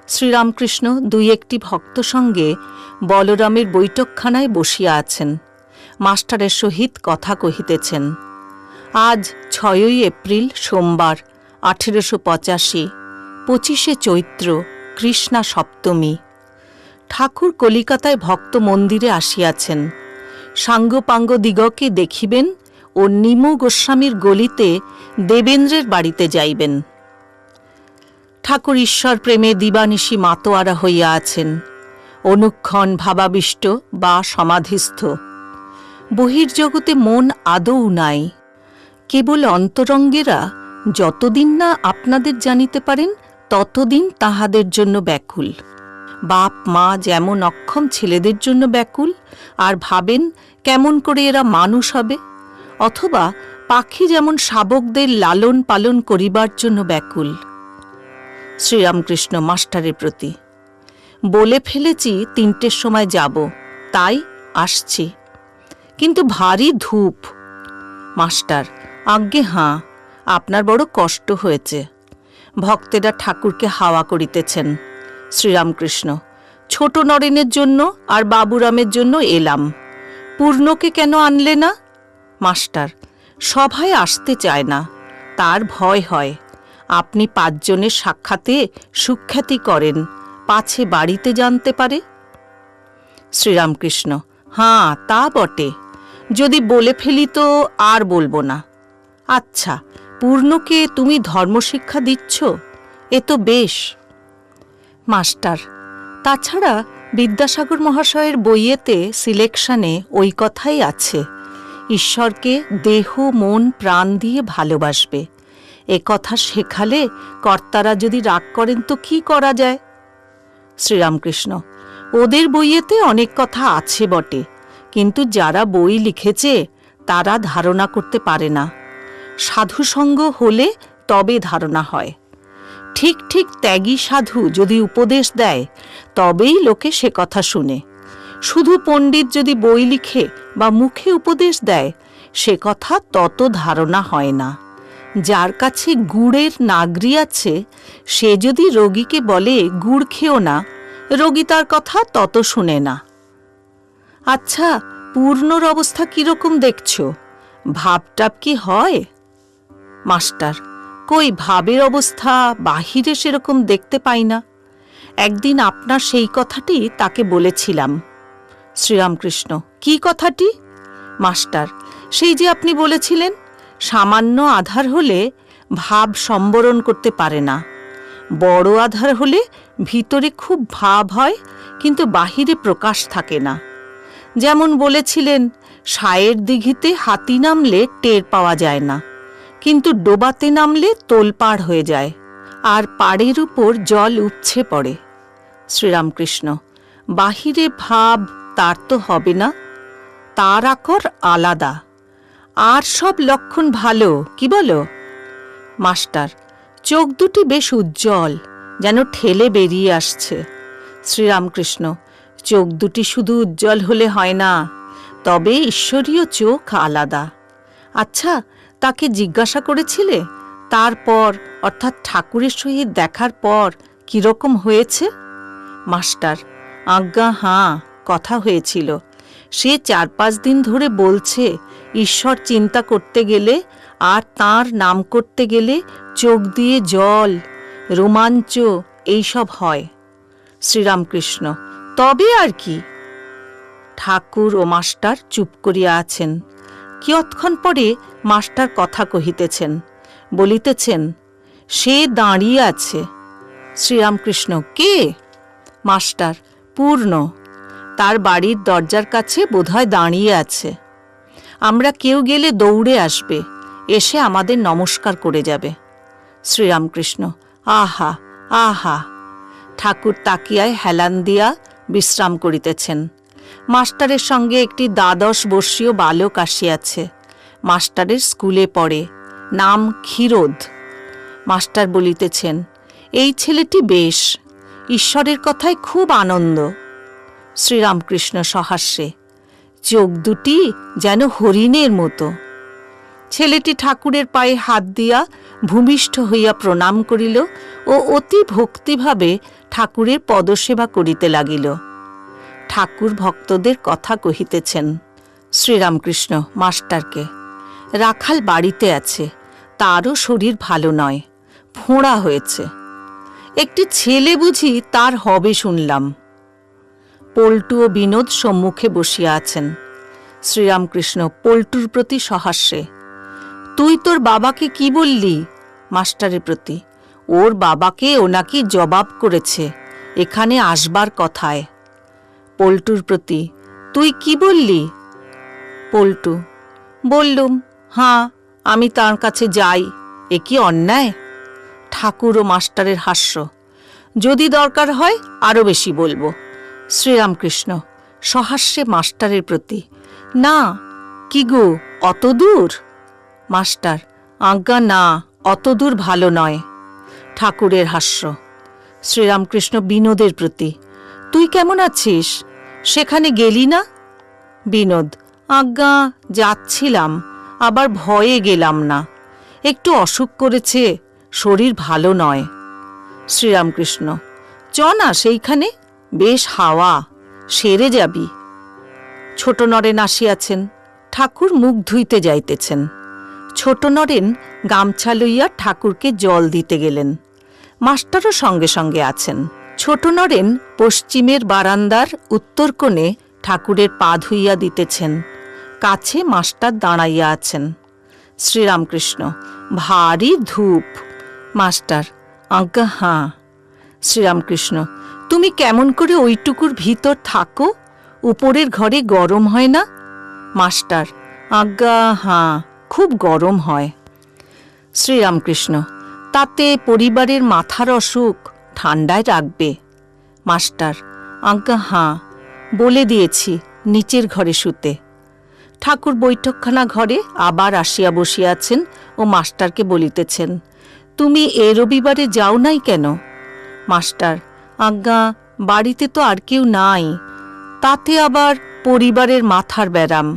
শ্রীরামকৃষ্ণ দুই একটি ভক্ত সঙ্গে বলরামের বৈঠকখানায় বসিয়া আছেন। মাস্টারের সহিত কথা কহিতেছেন। আজ ৬ই এপ্রিল সোমবার, ১৮৮৫, ২৫শে চৈত্র, কৃষ্ণা সপ্তমী। ঠাকুর কলিকাতায় ভক্ত মন্দিরে আসিয়াছেন। সাঙ্গপাঙ্গ দিগকে দেখিবেন ও নিমু গোস্বামীর গলিতে দেবেন্দ্রের বাড়িতে যাইবেন। ঠাকুর ঈশ্বর প্রেমে দিবানিশি মাতোয়ারা হইয়া আছেন, অনুক্ষণ ভাবাবিষ্ট বা সমাধিস্থ। বহির্জগতে মন আদৌ নাই। কেবল অন্তরঙ্গেরা যতদিন না আপনাদের জানিতে পারেন ততদিন তাহাদের জন্য ব্যাকুল। বাপ মা যেমন অক্ষম ছেলেদের জন্য ব্যাকুল আর ভাবেন কেমন করে এরা মানুষ হবে, অথবা পাখি যেমন শাবকদের লালন পালন করিবার জন্য ব্যাকুল। শ্রীরামকৃষ্ণ মাস্টারের প্রতি। বলে ফেলেছি 3টের সময় যাব, তাই আসছি, কিন্তু ভারী ধূপ। মাস্টার, আজ্ঞে হাঁ, আপনার বড় কষ্ট হয়েছে। ভক্তেরা ঠাকুরকে হাওয়া করিতেছেন। শ্রীরামকৃষ্ণ, ছোট নরেনের জন্য আর বাবুরামের জন্য এলাম, পূর্ণকে কেন আনলে না? মাস্টার, সভায় আসতে চায় না, তার ভয় হয়। আপনি 5 জনের সাক্ষাতে সুখ্যাতি করেন, পাছে বাড়িতে জানতে পারে। শ্রীরামকৃষ্ণ, হাঁ তা বটে, যদি বলে ফেলি তো আর বলবো না। আচ্ছা, পূর্ণকে তুমি ধর্মশিক্ষা দিচ্ছ, এ তো বেশ। মাস্টার, তাছাড়া বিদ্যাসাগর মহাশয়ের বইয়েতে সিলেকশনে ওই কথাই আছে, ঈশ্বরকে দেহ মন প্রাণ দিয়ে ভালোবাসবে। এ কথা শেখালে কর্তারা যদি রাগ করেন তো কি করা যায়? শ্রীরামকৃষ্ণ, ওদের বইয়েতে অনেক কথা আছে বটে, কিন্তু যারা বই লিখেছে তারা ধারণা করতে পারে না। সাধুসঙ্গ হলে তবে ধারণা হয়। ঠিক ঠিক ত্যাগী সাধু যদি উপদেশ দেয় তবেই লোকে সে কথা শুনে। শুধু পণ্ডিত যদি বই লিখে বা মুখে উপদেশ দেয় সে কথা তত ধারণা হয় না। যার কাছে গুড়ের নাগরি আছে সে যদি রোগীকে বলে গুড় খেও না, রোগী তার কথা তত শুনে না। আচ্ছা, পূর্ণর অবস্থা কিরকম দেখছ? ভাবটাপ কি হয়? মাস্টার, কই ভাবের অবস্থা বাহিরে সেরকম দেখতে পাই না। একদিন আপনার সেই কথাটি তাকে বলেছিলাম। শ্রীরামকৃষ্ণ, কি কথাটি? মাস্টার, সেই যে আপনি বলেছিলেন সামান্য আধার হলে ভাব সম্বরণ করতে পারে না, বড় আধার হলে ভিতরে খুব ভাব হয় কিন্তু বাহিরে প্রকাশ থাকে না। যেমন বলেছিলেন সায়ের দিঘিতে হাতি নামলে টের পাওয়া যায় না, কিন্তু ডোবাতে নামলে তোলপাড় হয়ে যায় আর পাড়ের উপর জল উপছে পড়ে। শ্রীরামকৃষ্ণ, বাহিরে ভাব তার তো হবে না, তার আকর আলাদা, আর সব লক্ষণ ভালো, কি বলো? মাস্টার, চোখ দুটি বেশ উজ্জ্বল, যেন ঠেলে বেরিয়ে আসছে। শ্রীরামকৃষ্ণ, চোখ দুটি শুধু উজ্জ্বল হলে হয় না, তবে ঈশ্বরীয় চোখ আলাদা। আচ্ছা, তাকে জিজ্ঞাসা করেছিলে তারপর, অর্থাৎ ঠাকুরের সহিত দেখার পর কিরকম হয়েছে? মাস্টার, আজ্ঞা হাঁ, কথা হয়েছিল। সে 4-5 দিন ধরে বলছে ঈশ্বর চিন্তা করতে গেলে আর তাঁর নাম করতে গেলে চোখ দিয়ে জল, রোমাঞ্চ এইসব হয়। শ্রীরামকৃষ্ণ, তবে আর কি? ঠাকুর ও মাস্টার চুপ করিয়া আছেন। কিয়ৎক্ষণ পরে মাস্টার কথা কহিতেছেন, বলিতেছেন, সে দাঁড়িয়ে আছে। শ্রীরামকৃষ্ণ, কে? মাস্টার, পূর্ণ, তার বাড়ির দরজার কাছে বোধহয় দাঁড়িয়ে আছে। আমরা কেউ গেলে দৌড়ে আসবে, এসে আমাদের নমস্কার করে যাবে। শ্রীরামকৃষ্ণ, আহা আহা। ঠাকুর তাকিয়ায় হেলান দিয়া বিশ্রাম করিতেছেন। মাস্টারের সঙ্গে একটি 12 বর্ষীয় বালক আসিয়াছে। মাস্টারের স্কুলে পড়ে, নাম ক্ষীরোদ। মাস্টার বলিতেছেন, এই ছেলেটি বেশ, ঈশ্বরের কথায় খুব আনন্দ। শ্রীরামকৃষ্ণ সহাস্যে, চোখ দুটি যেন হরিণের মতো। ছেলেটি ঠাকুরের পায়ে হাত দিয়া ভূমিষ্ঠ হইয়া প্রণাম করিল ও অতি ভক্তিভাবে ঠাকুরের পদসেবা করিতে লাগিল। ঠাকুর ভক্তদের কথা কহিতেছেন। শ্রীরামকৃষ্ণ মাস্টারকে, রাখাল বাড়িতে আছে, তারও শরীর ভালো নয়, ফোঁড়া হয়েছে। একটি ছেলে বুঝি তার হবে শুনলাম। পল্টু ও বিনোদ সম্মুখে বসিয়া আছেন। শ্রীরামকৃষ্ণ পল্টুর প্রতি সহাস্যে, তুই তোর বাবাকে কি বললি? মাস্টারের প্রতি, ওর বাবাকে ও নাকি জবাব করেছে এখানে আসবার কথায়। পল্টুর প্রতি, তুই কি বললি? পল্টু, বললুম, হাঁ, আমি তার কাছে যাই, এ কি অন্যায়? ঠাকুর ও মাস্টারের হাস্য, যদি দরকার হয় আরও বেশি বলবো। শ্রীরামকৃষ্ণ সহাস্যে মাস্টারের প্রতি, না, কি গো, অত দূর? মাস্টার, আজ্ঞা না, অত দূর ভালো নয়। ঠাকুরের হাস্য। শ্রীরামকৃষ্ণ বিনোদের প্রতি, তুই কেমন আছিস? সেখানে গেলি না? বিনোদ, আজ্ঞা যাচ্ছিলাম, আবার ভয়ে গেলাম না, একটু অসুখ করেছে, শরীর ভালো নয়। শ্রীরামকৃষ্ণ, চ না সেইখানে, বেশ হাওয়া, সেরে যাবি। ছোট নরেন আসিয়াছেন, ঠাকুর মুখ ধুইতে যাইতেছেন। ছোট নরেন গামছা লইয়া ঠাকুরকে জল দিতে গেলেন। মাস্টারও সঙ্গে সঙ্গে আছেন। ছোট নরেন পশ্চিমের বারান্দার উত্তর কোণে ঠাকুরের পা ধুইয়া দিতেছেন, কাছে মাস্টার দাঁড়াইয়া আছেন। শ্রীরামকৃষ্ণ, ভারী ধূপ। মাস্টার, আজ্ঞা হাঁ। শ্রীরামকৃষ্ণ, তুমি কেমন করে ওইটুকুর ভিতর থাকো? উপরের ঘরে গরম হয় না? মাস্টার, আজ্ঞা হাঁ, খুব গরম হয়। শ্রীরামকৃষ্ণ, তাতে পরিবারের মাথার অসুখ, ঠান্ডায় রাখবে। মাস্টার, আজ্ঞা হাঁ, বলে দিয়েছি নিচের ঘরে শুতে। ঠাকুর বৈঠকখানা ঘরে আবার আসিয়া বসিয়াছেন ও মাস্টারকে বলিতেছেন, তুমি এ রবিবারে যাও নাই কেন? মাস্টার, আজ্ঞা বাড়িতে তো আর কেউ নাই, তাতে আবার পরিবারের মাথার ব্যারাম,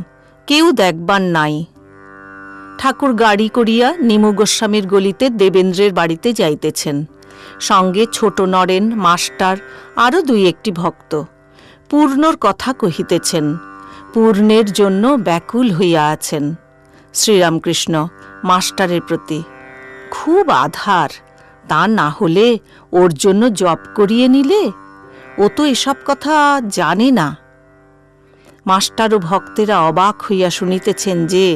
কেউ দেখবার নাই। ঠাকুর গাড়ি করিয়া নিমু গোস্বামীর গলিতে দেবেন্দ্রের বাড়িতে যাইতেছেন। সঙ্গে ছোট নরেন, মাস্টার, আরও দুই একটি ভক্ত। পূর্ণর কথা কহিতেছেন, পূর্ণের জন্য ব্যাকুল হইয়া আছেন। শ্রীরামকৃষ্ণ মাস্টারের প্রতি, খুব আধার, তা না হলে ওর জন্য জপ করিয়ে নিলে, ও তো এসব কথা জানে না। মাস্টার ও ভক্তেরা অবাক হইয়া শুনিতেছেন যে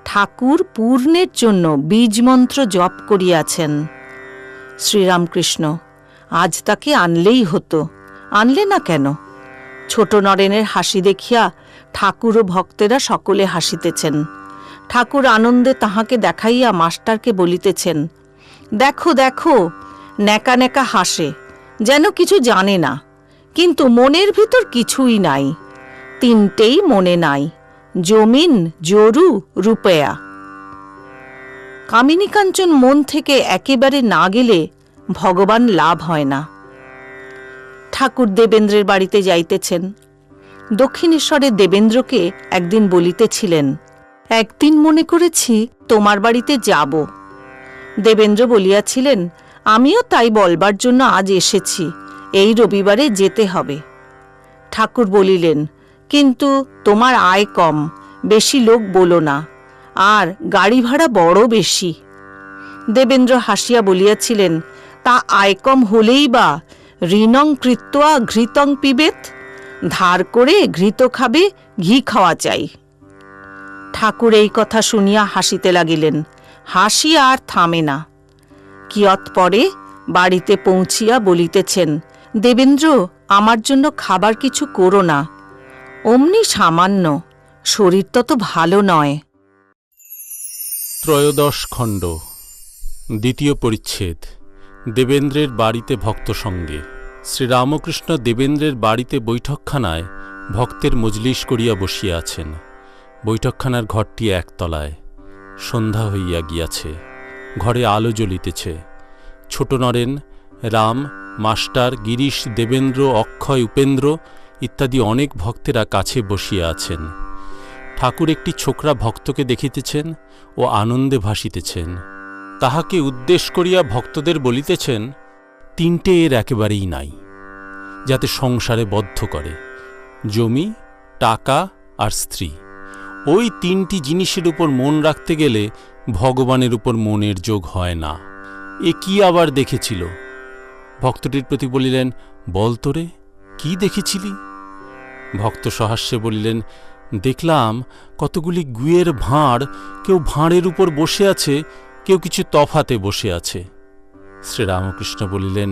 ঠাকুর পূর্ণের জন্য বীজমন্ত্র জপ করিয়াছেন। শ্রীরামকৃষ্ণ, আজ তাকে আনলেই হতো, আনলে না কেন? ছোট নরেনের হাসি দেখিয়া ঠাকুর ও ভক্তেরা সকলে হাসিতেছেন। ঠাকুর আনন্দে তাহাকে দেখাইয়া মাস্টারকে বলিতেছেন, দেখো দেখো, ন্যাকা ন্যাকা হাসে, যেন কিছু জানে না, কিন্তু মনের ভিতর কিছুই নাই। তিনটেই মনে নাই, জমিন, জরু, রূপেয়া। কামিনী কাঞ্চন মন থেকে একেবারে না গেলে ভগবান লাভ হয় না। ঠাকুর দেবেন্দ্রের বাড়িতে যাইতেছেন। দক্ষিণেশ্বরের দেবেন্দ্রকে একদিন বলিতেছিলেন, একদিন মনে করেছি তোমার বাড়িতে যাব। দেবেন্দ্র বলিয়াছিলেন, আমিও তাই বলবার জন্য আজ এসেছি, এই রবিবারে যেতে হবে। ঠাকুর বলিলেন, কিন্তু তোমার আয় কম, বেশি লোক বলো না, আর গাড়ি ভাড়া বড় বেশি। দেবেন্দ্র হাসিয়া বলিয়াছিলেন, তা আয় কম হলেই বা ঋণং কৃত্বা ঘৃতং পিবেত, ধার করে ঘৃত খাবে, ঘি খাওয়া চাই। ঠাকুর এই কথা শুনিয়া হাসিতে লাগিলেন, হাসি আর থামে না। কিয়ৎ পরে বাড়িতে পৌঁছিয়া বলিতেছেন, দেবেন্দ্র, আমার জন্য খাবার কিছু করো না, অমনি সামান্য, শরীর তত ভালো নয়। ত্রয়োদশ খণ্ড, দ্বিতীয় পরিচ্ছেদ। দেবেন্দ্রের বাড়িতে ভক্ত সঙ্গে। শ্রীরামকৃষ্ণ দেবেন্দ্রের বাড়িতে বৈঠকখানায় ভক্তের মজলিস করিয়া বসিয়া আছেন। বৈঠকখানার ঘরটি একতলায়। সন্ধ্যা হইয়া গিয়াছে, ঘরে আলো জ্বলিতেছে। ছোট নরেন, রাম, মাস্টার, গিরিশ, দেবেন্দ্র, অক্ষয়, উপেন্দ্র ইত্যাদি অনেক ভক্তেরা কাছে বসিয়া আছেন। ঠাকুর একটি ছোকরা ভক্তকে দেখিতেছেন ও আনন্দে ভাসিতেছেন। তাহাকে উদ্দেশ্য করিয়া ভক্তদের বলিতেছেন, তিনটে এর একেবারেই নাই, যাতে সংসারে বদ্ধ করে, জমি, টাকা আর স্ত্রী। ওই তিনটি জিনিসের উপর মন রাখতে গেলে ভগবানের উপর মনের যোগ হয় না। এ কি আবার দেখেছিল? ভক্তটির প্রতি বলিলেন, বল তোরে, কি দেখেছিলি? ভক্ত সহাস্যে বলিলেন, দেখলাম কতগুলি গুয়ের ভাঁড়, কেউ ভাঁড়ের উপর বসে আছে, কেউ কিছু তফাতে বসে আছে। শ্রীরামকৃষ্ণ বলিলেন,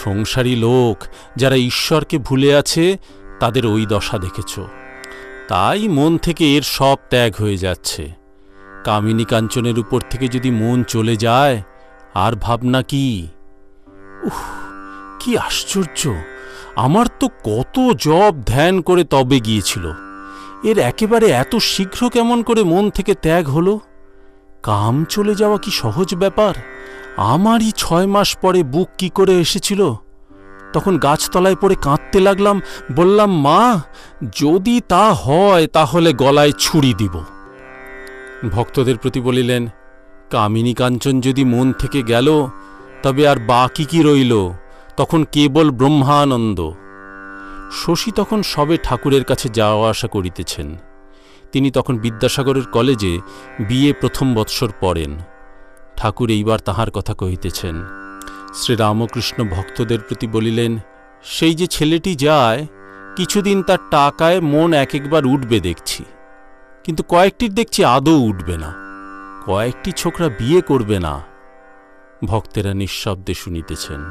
সংসারী লোক যারা ঈশ্বরকে ভুলে আছে তাদের ওই দশা দেখেছ, তাই মন থেকে এর সব ত্যাগ হয়ে যাচ্ছে। কামিনী কাঞ্চনের উপর থেকে যদি মন চলে যায়, আর ভাবনা কি? উহ, কি আশ্চর্য! আমার তো কত জপ ধ্যান করে তবে গিয়েছিল, এর একেবারে এত শীঘ্র কেমন করে মন থেকে ত্যাগ হলো? কাম চলে যাওয়া কি সহজ ব্যাপার? আমারই 6 মাস পরে বুক কি করে এসেছিল। তখন গাছতলায় পড়ে কাঁদতে লাগলাম, বললাম, মা, যদি তা হয় তাহলে গলায় ছুরি দিব। ভক্তদের প্রতি বলিলেন, কামিনী কাঞ্চন যদি মন থেকে গেল, তবে আর বাকি কি রইল? তখন কেবল ব্রহ্মানন্দ। শশী তখন সবে ঠাকুরের কাছে যাওয়া আসা করিতেছেন। তিনি তখন বিদ্যাসাগরের কলেজে বিএ প্রথম বৎসর পড়েন। ঠাকুর এইবার তাহার কথা কহিতেছেন। শ্রীরামকৃষ্ণ ভক্তদের প্রতি বলিলেন, সেই যে ছেলেটি যায়, কিছুদিন তার টাকায় মন এক একবার উঠবে দেখছি, কিন্তু কয়েকটির দেখছি আদৌ উঠবে না, কয়েকটি ছোকরা বিয়ে করবে না। ভক্তেরা নিঃশব্দে শুনিতেছেন।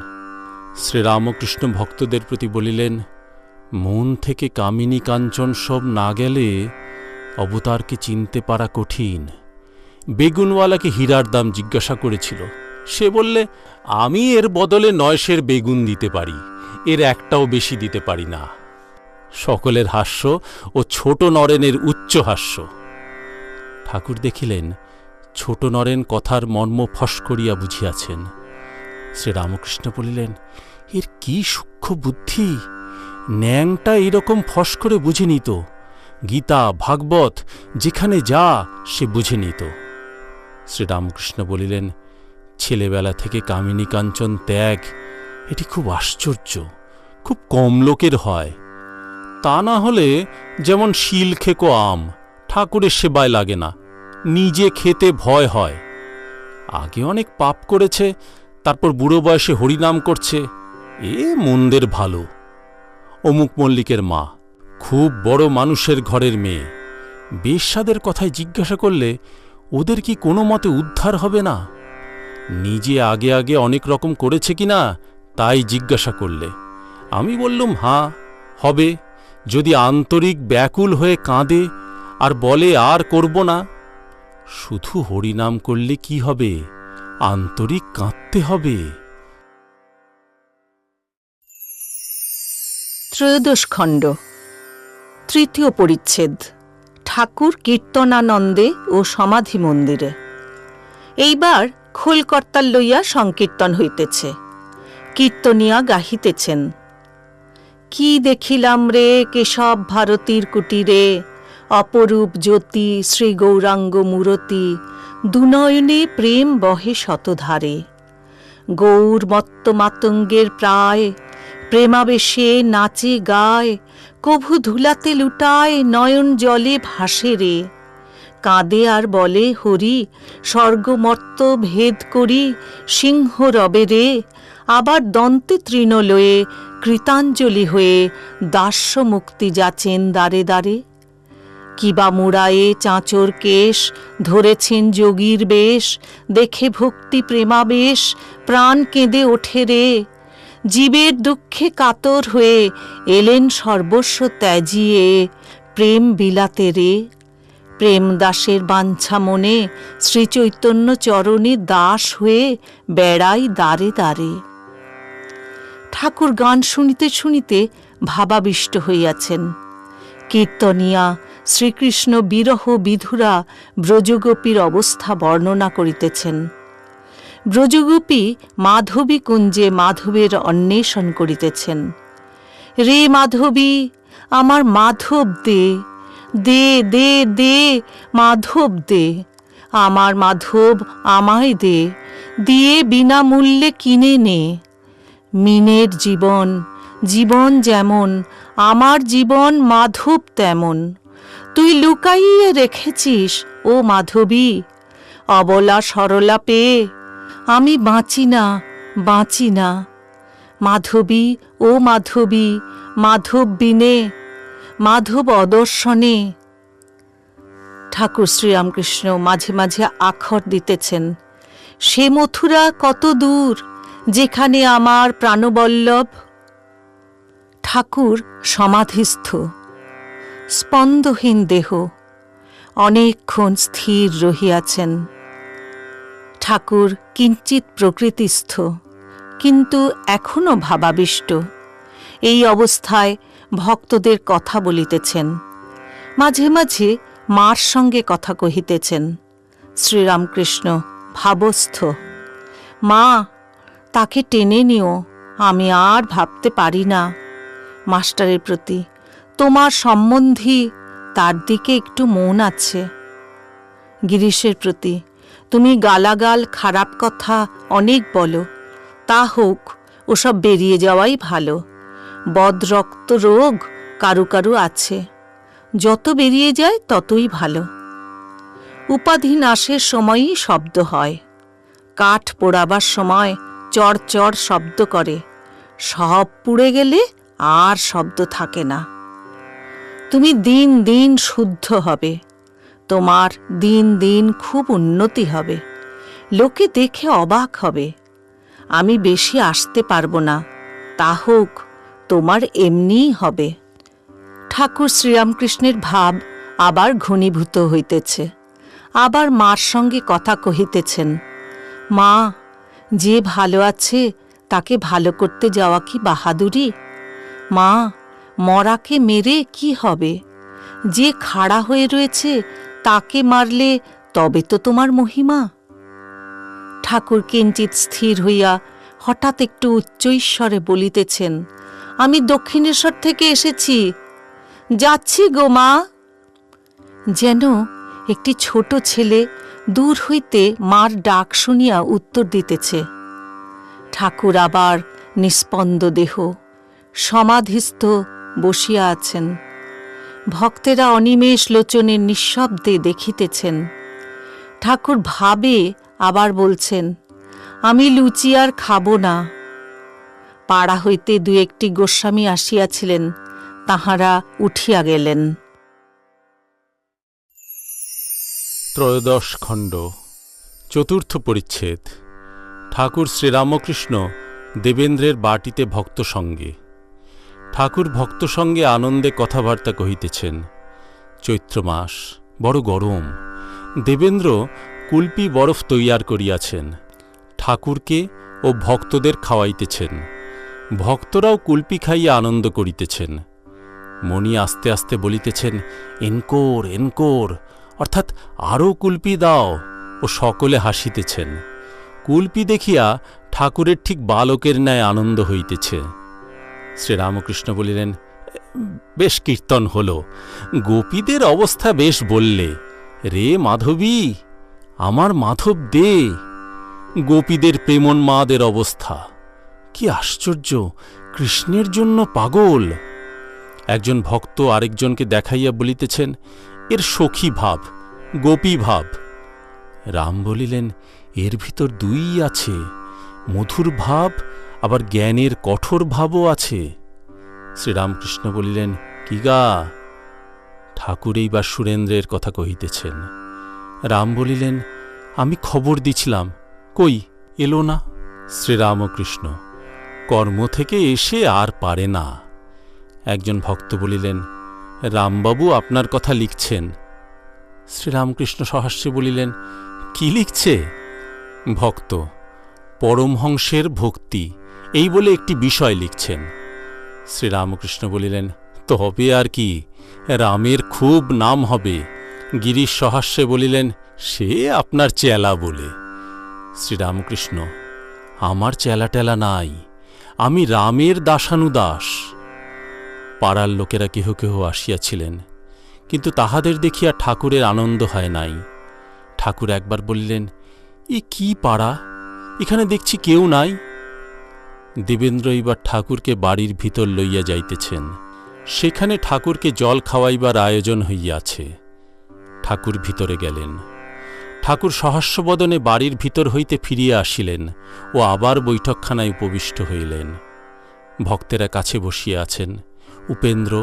শ্রীরামকৃষ্ণ ভক্তদের প্রতি বলিলেন, মন থেকে কামিনী কাঞ্চন সব না গেলে অবতারকে চিনতে পারা কঠিন। বেগুনওয়ালাকে হীরার দাম জিজ্ঞাসা করেছিল, সে বললে, আমি এর বদলে 9 সের বেগুন দিতে পারি, এর একটাও বেশি দিতে পারি না। সকলের হাস্য ও ছোট নরেনের উচ্চ হাস্য। ঠাকুর দেখিলেন ছোট নরেন কথার মর্ম ফস করিয়া বুঝিয়াছেন। শ্রীরামকৃষ্ণ বলিলেন, এর কি সূক্ষ্ম বুদ্ধি! ন্যাংটা এরকম ফস করে বুঝে নিত। গীতা ভাগবত যেখানে যা সে বুঝে নিত। শ্রীরামকৃষ্ণ বলিলেন, ছেলেবেলা থেকে কামিনী কাঞ্চন ত্যাগ, এটি খুব আশ্চর্য, খুব কম লোকের হয়। তা না হলে যেমন শিল খেকো আম, ঠাকুরের সেবায় লাগে না, নিজে খেতে ভয় হয়। আগে অনেক পাপ করেছে, তারপর বুড়ো বয়সে হরিনাম করছে, এ মন্দের ভালো। অমুক মল্লিকের মা খুব বড় মানুষের ঘরের মেয়ে, বেশ্যাদের কথায় জিজ্ঞাসা করলে ওদের কি কোনো মতে উদ্ধার হবে না? নিজে আগে আগে অনেক রকম করেছে কিনা তাই জিজ্ঞাসা করলে আমি বললুম, হাঁ হবে, যদি আন্তরিক ব্যাকুল হয়ে কাঁদে আর বলে আর করব না। শুধু হরিনাম করলে কি হবে? আন্তরিক কাঁদতে হবে। ত্রয়োদশ খণ্ড, তৃতীয় পরিচ্ছেদ। ঠাকুর কীর্তনানন্দে ও সমাধি মন্দিরে। এইবার খোলকর্তাল লইয়া সংকীর্তন হইতেছে। কীর্তনিয়া গাহিতেছেন, কি দেখিলাম রে কেশব ভারতীর কুটিরে, অপরূপ জ্যোতি শ্রী গৌরাঙ্গ মূরতি, দুনয়নে প্রেম বহে শতধারে। গৌর মত্ত মাতঙ্গের প্রায়, প্রেমাবেশে নাচে গায়, কভু ধুলাতে লুটায় নয়ন জলে ভাসে রে। কাঁদে আর বলে, হরি স্বর্গমর্ত ভেদ করি সিংহ রবে রে। আবার দন্তে তৃণ লয়ে কৃতাঞ্জলি হয়ে দাস্য মুক্তি যাচেন দ্বারে দ্বারে। কিবা মুড়ায়ে চাঁচর কেশ, ধরেছেন যোগীর বেশ, দেখে ভক্তি প্রেমাবেশ প্রাণ কেঁদে ওঠে রে। জীবের দুঃখে কাতর হয়ে এলেন সর্বস্ব ত্যাজিয়ে, প্রেম বিলাতে রে। প্রেম দাসের বাঞ্ছা মনে শ্রীচৈতন্য চরণে দাস হয়ে বেড়াই দ্বারে দ্বারে। ঠাকুর গান শুনিতে শুনিতে ভাবাবিষ্ট হইয়াছেন। কীর্তনিয়া শ্রীকৃষ্ণ বিরহ বিধুরা ব্রজগোপীর অবস্থা বর্ণনা করিতেছেন। ব্রজগোপী মাধবী কুঞ্জে মাধবের অন্বেষণ করিতেছেন। রে মাধবী, আমার মাধব দে, দে দে দে মাধব দে, আমার মাধব আমায় দে, দিয়ে বিনামূল্যে কিনে নে। মিনের জীবন, জীবন যেমন, আমার জীবন মাধব তেমন, তুই লুকাইয়ে রেখেছিস ও মাধবী। অবলা সরলা পেয়ে আমি বাঁচি না, বাঁচি না। মাধবী ও মাধবী, মাধব বিনে মাধব অদর্শনে। ঠাকুর শ্রীরামকৃষ্ণ মাঝে মাঝে আখর দিতেছেন, সে মথুরা কত দূর, যেখানে আমার প্রাণবল্লভ। ঠাকুর সমাধিস্থ, স্পন্দহীন দেহ, অনেকক্ষণ স্থির রহিয়াছেন। ঠাকুর কিঞ্চিৎ প্রকৃতিস্থ, কিন্তু এখনও ভাবাবিষ্ট। এই অবস্থায় ভক্তদের কথা বলিতেছেন, মাঝে মাঝে মার সঙ্গে কথা কহিতেছেন। শ্রীরামকৃষ্ণ ভাবস্থ, মা, তাকে টেনে নিও, আমি আর ভাবতে পারি না। মাস্টারের প্রতি তোমার সম্বন্ধী, তার দিকে একটু মন আছে। গিরিশের প্রতি, তুমি গালাগাল খারাপ কথা অনেক বলো, তা হোক, ওসব বেরিয়ে যাওয়াই ভালো। বদরক্ত রোগ কারু কারু আছে, যত বেরিয়ে যায় ততই ভালো। উপাধি নাশের সময়ই শব্দ হয়, কাঠ পোড়াবার সময় চড় চড় শব্দ করে, সব পুড়ে গেলে আর শব্দ থাকে না। তুমি দিন দিন শুদ্ধ হবে, তোমার দিন দিন খুব উন্নতি হবে, লোকে দেখে অবাক হবে। আমি বেশি আসতে পারবো না, তা হোক, তোমার এমনিই হবে। ঠাকুর শ্রীরামকৃষ্ণের ভাব আবার ঘনীভূত হইতেছে, আবার মার সঙ্গে কথা কহিতেছেন। মা, যে ভালো আছে তাকে ভালো করতে যাওয়া কি বাহাদুরি? মা, মরাকে মেরে কি হবে? যে খাড়া হয়ে রয়েছে তাকে মারলে তবে তো তোমার মহিমা। ঠাকুর কিঞ্চিৎ স্থির হইয়া হঠাৎ একটু উচ্চৈঃস্বরে বলিতেছেন, আমি দক্ষিণেশ্বর থেকে এসেছি, যাচ্ছি গো মা। যেন একটি ছোট ছেলে দূর হইতে মার ডাক শুনিয়া উত্তর দিতেছে। ঠাকুর আবার নিস্পন্দ দেহ, সমাধিস্থ বসিয়া আছেন। ভক্তেরা অনিমেষ লোচনে নিঃশব্দে দেখিতেছেন। ঠাকুর ভাবে আবার বলছেন, আমি লুচি আর খাব না। পাড়া হইতে দু একটি গোস্বামী আসিয়াছিলেন, তাহারা উঠিয়া গেলেন। ত্রয়োদশ খণ্ড, চতুর্থ পরিচ্ছেদ। ঠাকুর শ্রীরামকৃষ্ণ দেবেন্দ্রের বাটিতে ভক্ত সঙ্গে। ঠাকুর ভক্ত সঙ্গে আনন্দে কথাবার্তা কহিতেছেন। চৈত্র মাস, বড় গরম। দেবেন্দ্র কুলপি বরফ তৈয়ার করিয়াছেন, ঠাকুরকে ও ভক্তদের খাওয়াইতেছেন। ভক্তরাও কুলপি খাইয়া আনন্দ করিতেছেন। মণি আস্তে আস্তে বলিতেছেন, এনকোর এনকোর, অর্থাৎ আরও কুলপি দাও, ও সকলে হাসিতেছেন। কুলপি দেখিয়া ঠাকুরের ঠিক বালকের ন্যায় আনন্দ হইতেছে। শ্রীরামকৃষ্ণ বলিলেন, বেশ কীর্তন হল, গোপীদের অবস্থা বেশ বললে। রে মাধবী, আমার মাধব দে। গোপীদের প্রেমন্মাদের অবস্থা কি আশ্চর্য, কৃষ্ণের জন্য পাগল। একজন ভক্ত আরেকজনকে দেখাইয়া বলিতেছেন, এর সখী ভাব, গোপী ভাব। রাম বলিলেন, এর ভিতর দুই আছে, মধুর ভাব আবার জ্ঞানের কঠোর ভাবও আছে। শ্রীরামকৃষ্ণ বলিলেন, কি গা? ঠাকুর এইবার সুরেন্দ্রের কথা কহিতেছেন। রাম বলিলেন, আমি খবর দিছিলাম, কই এলো না। শ্রীরামকৃষ্ণ, কর্ম থেকে এসে আর পারে না। একজন ভক্ত বলিলেন, রামবাবু আপনার কথা লিখছেন। শ্রীরামকৃষ্ণ সহাস্যে বলিলেন, কি লিখছে? ভক্ত, পরমহংসের ভক্তি, এই বলে একটি বিষয় লিখছেন। শ্রীরামকৃষ্ণ বলিলেন, তবে আর কি, রামের খুব নাম হবে। গিরিশ সহাস্যে বলিলেন, সে আপনার চেলা বলে। শ্রীরামকৃষ্ণ, আমার চেলা টেলা নাই, আমি রামের দাসানুদাস। পাড়ার লোকেরা কেহ কেহ আসিয়াছিলেন, কিন্তু তাহাদের দেখিয়া ঠাকুরের আনন্দ হয় নাই। ঠাকুর একবার বললেন, এ কি পাড়া, এখানে দেখছি কেউ নাই। দেবেন্দ্র এইবার ঠাকুরকে বাড়ির ভিতর লইয়া যাইতেছেন। সেখানে ঠাকুরকে জল খাওয়াইবার আয়োজন হইয়াছে। ঠাকুর ভিতরে গেলেন। ঠাকুর সহাস্যবদনে বাড়ির ভিতর হইতে ফিরিয়া আসিলেন ও আবার বৈঠকখানায় উপবিষ্ট হইলেন। ভক্তেরা কাছে বসিয়া আছেন, উপেন্দ্র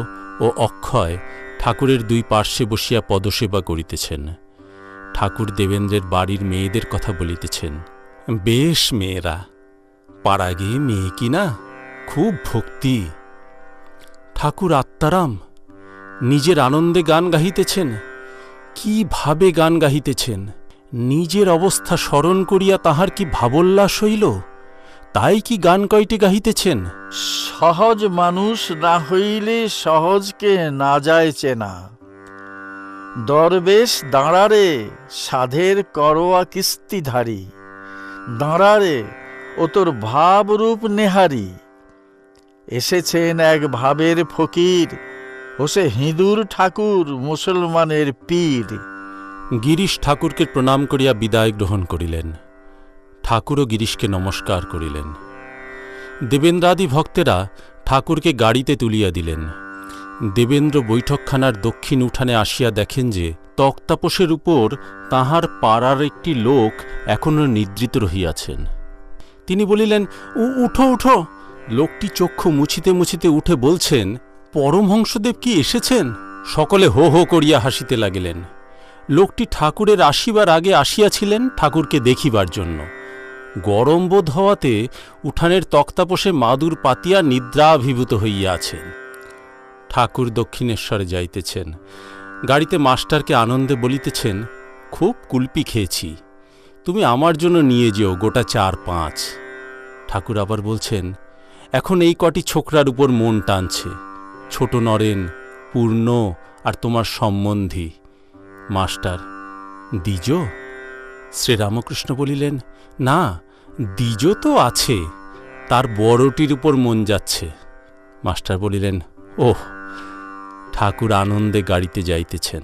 ও অক্ষয় ঠাকুরের দুই পার্শ্বে বসিয়া পদসেবা করিতেছেন। ঠাকুর দেবেন্দ্রের বাড়ির মেয়েদের কথা বলিতেছেন। বেশ মেয়েরা, পাড়া গিয়ে মেয়ে কিনা, খুব ভক্তি। ঠাকুর আত্মারাম নিজের আনন্দে গান গাহিতেছেন। কিভাবে গান গাহিতেছেন! নিজের অবস্থা স্মরণ করিয়া তাহার কি ভাবোল্লাস হইল, তাই কি গান কয়টি গাহিতেছেন। সহজ মানুষ না হইলে সহজকে না যায় চেনা। দরবেশ দাঁড়ারে সাধের করোয়া কিস্তিধারী, দাঁড়ারে ও তোর ভাবরূপ নেহারি। এসেছেন এক ভাবের ফকির, হোসে হিঁদুর ঠাকুর মুসলমানের পীর। গিরিশ ঠাকুরকে প্রণাম করিয়া বিদায় গ্রহণ করিলেন। ঠাকুরও গিরিশকে নমস্কার করিলেন। দেবেন্দ্রাদি ভক্তেরা ঠাকুরকে গাড়িতে তুলিয়া দিলেন। দেবেন্দ্র বৈঠকখানার দক্ষিণ উঠানে আসিয়া দেখেন যে তক্তাপোষের উপর তাহার পাড়ার একটি লোক এখনও নিদ্রিত রহিয়াছেন। তিনি বলিলেন, উঠো উঠো। লোকটি চক্ষু মুছিতে মুছিতে উঠে বলছেন, পরমহংসদেব কি এসেছেন? সকলে হো হো করিয়া হাসিতে লাগিলেন। লোকটি ঠাকুরের আসিবার আগে আসিয়াছিলেন ঠাকুরকে দেখিবার জন্য। গরম বোধ হওয়াতে উঠানের তক্তাপোষে মাদুর পাতিয়া নিদ্রাভিভূত হইয়া আছেন। ঠাকুর দক্ষিণেশ্বরে যাইতেছেন। গাড়িতে মাস্টারকে আনন্দে বলিতেছেন, খুব কুলপি খেয়েছি, তুমি আমার জন্য নিয়ে যেও গোটা 4-5। ঠাকুর আবার বলছেন, এখন এই কটি ছোকরার উপর মন টানছে, ছোট নরেন, পূর্ণ আর তোমার সম্বন্ধী। মাস্টার, দ্বিজ? শ্রীরামকৃষ্ণ বলিলেন, না, দ্বিজ তো আছে, তার বড়টির উপর মন যাচ্ছে। মাস্টার বলিলেন, ওহ! ঠাকুর আনন্দে গাড়িতে যাইতেছেন।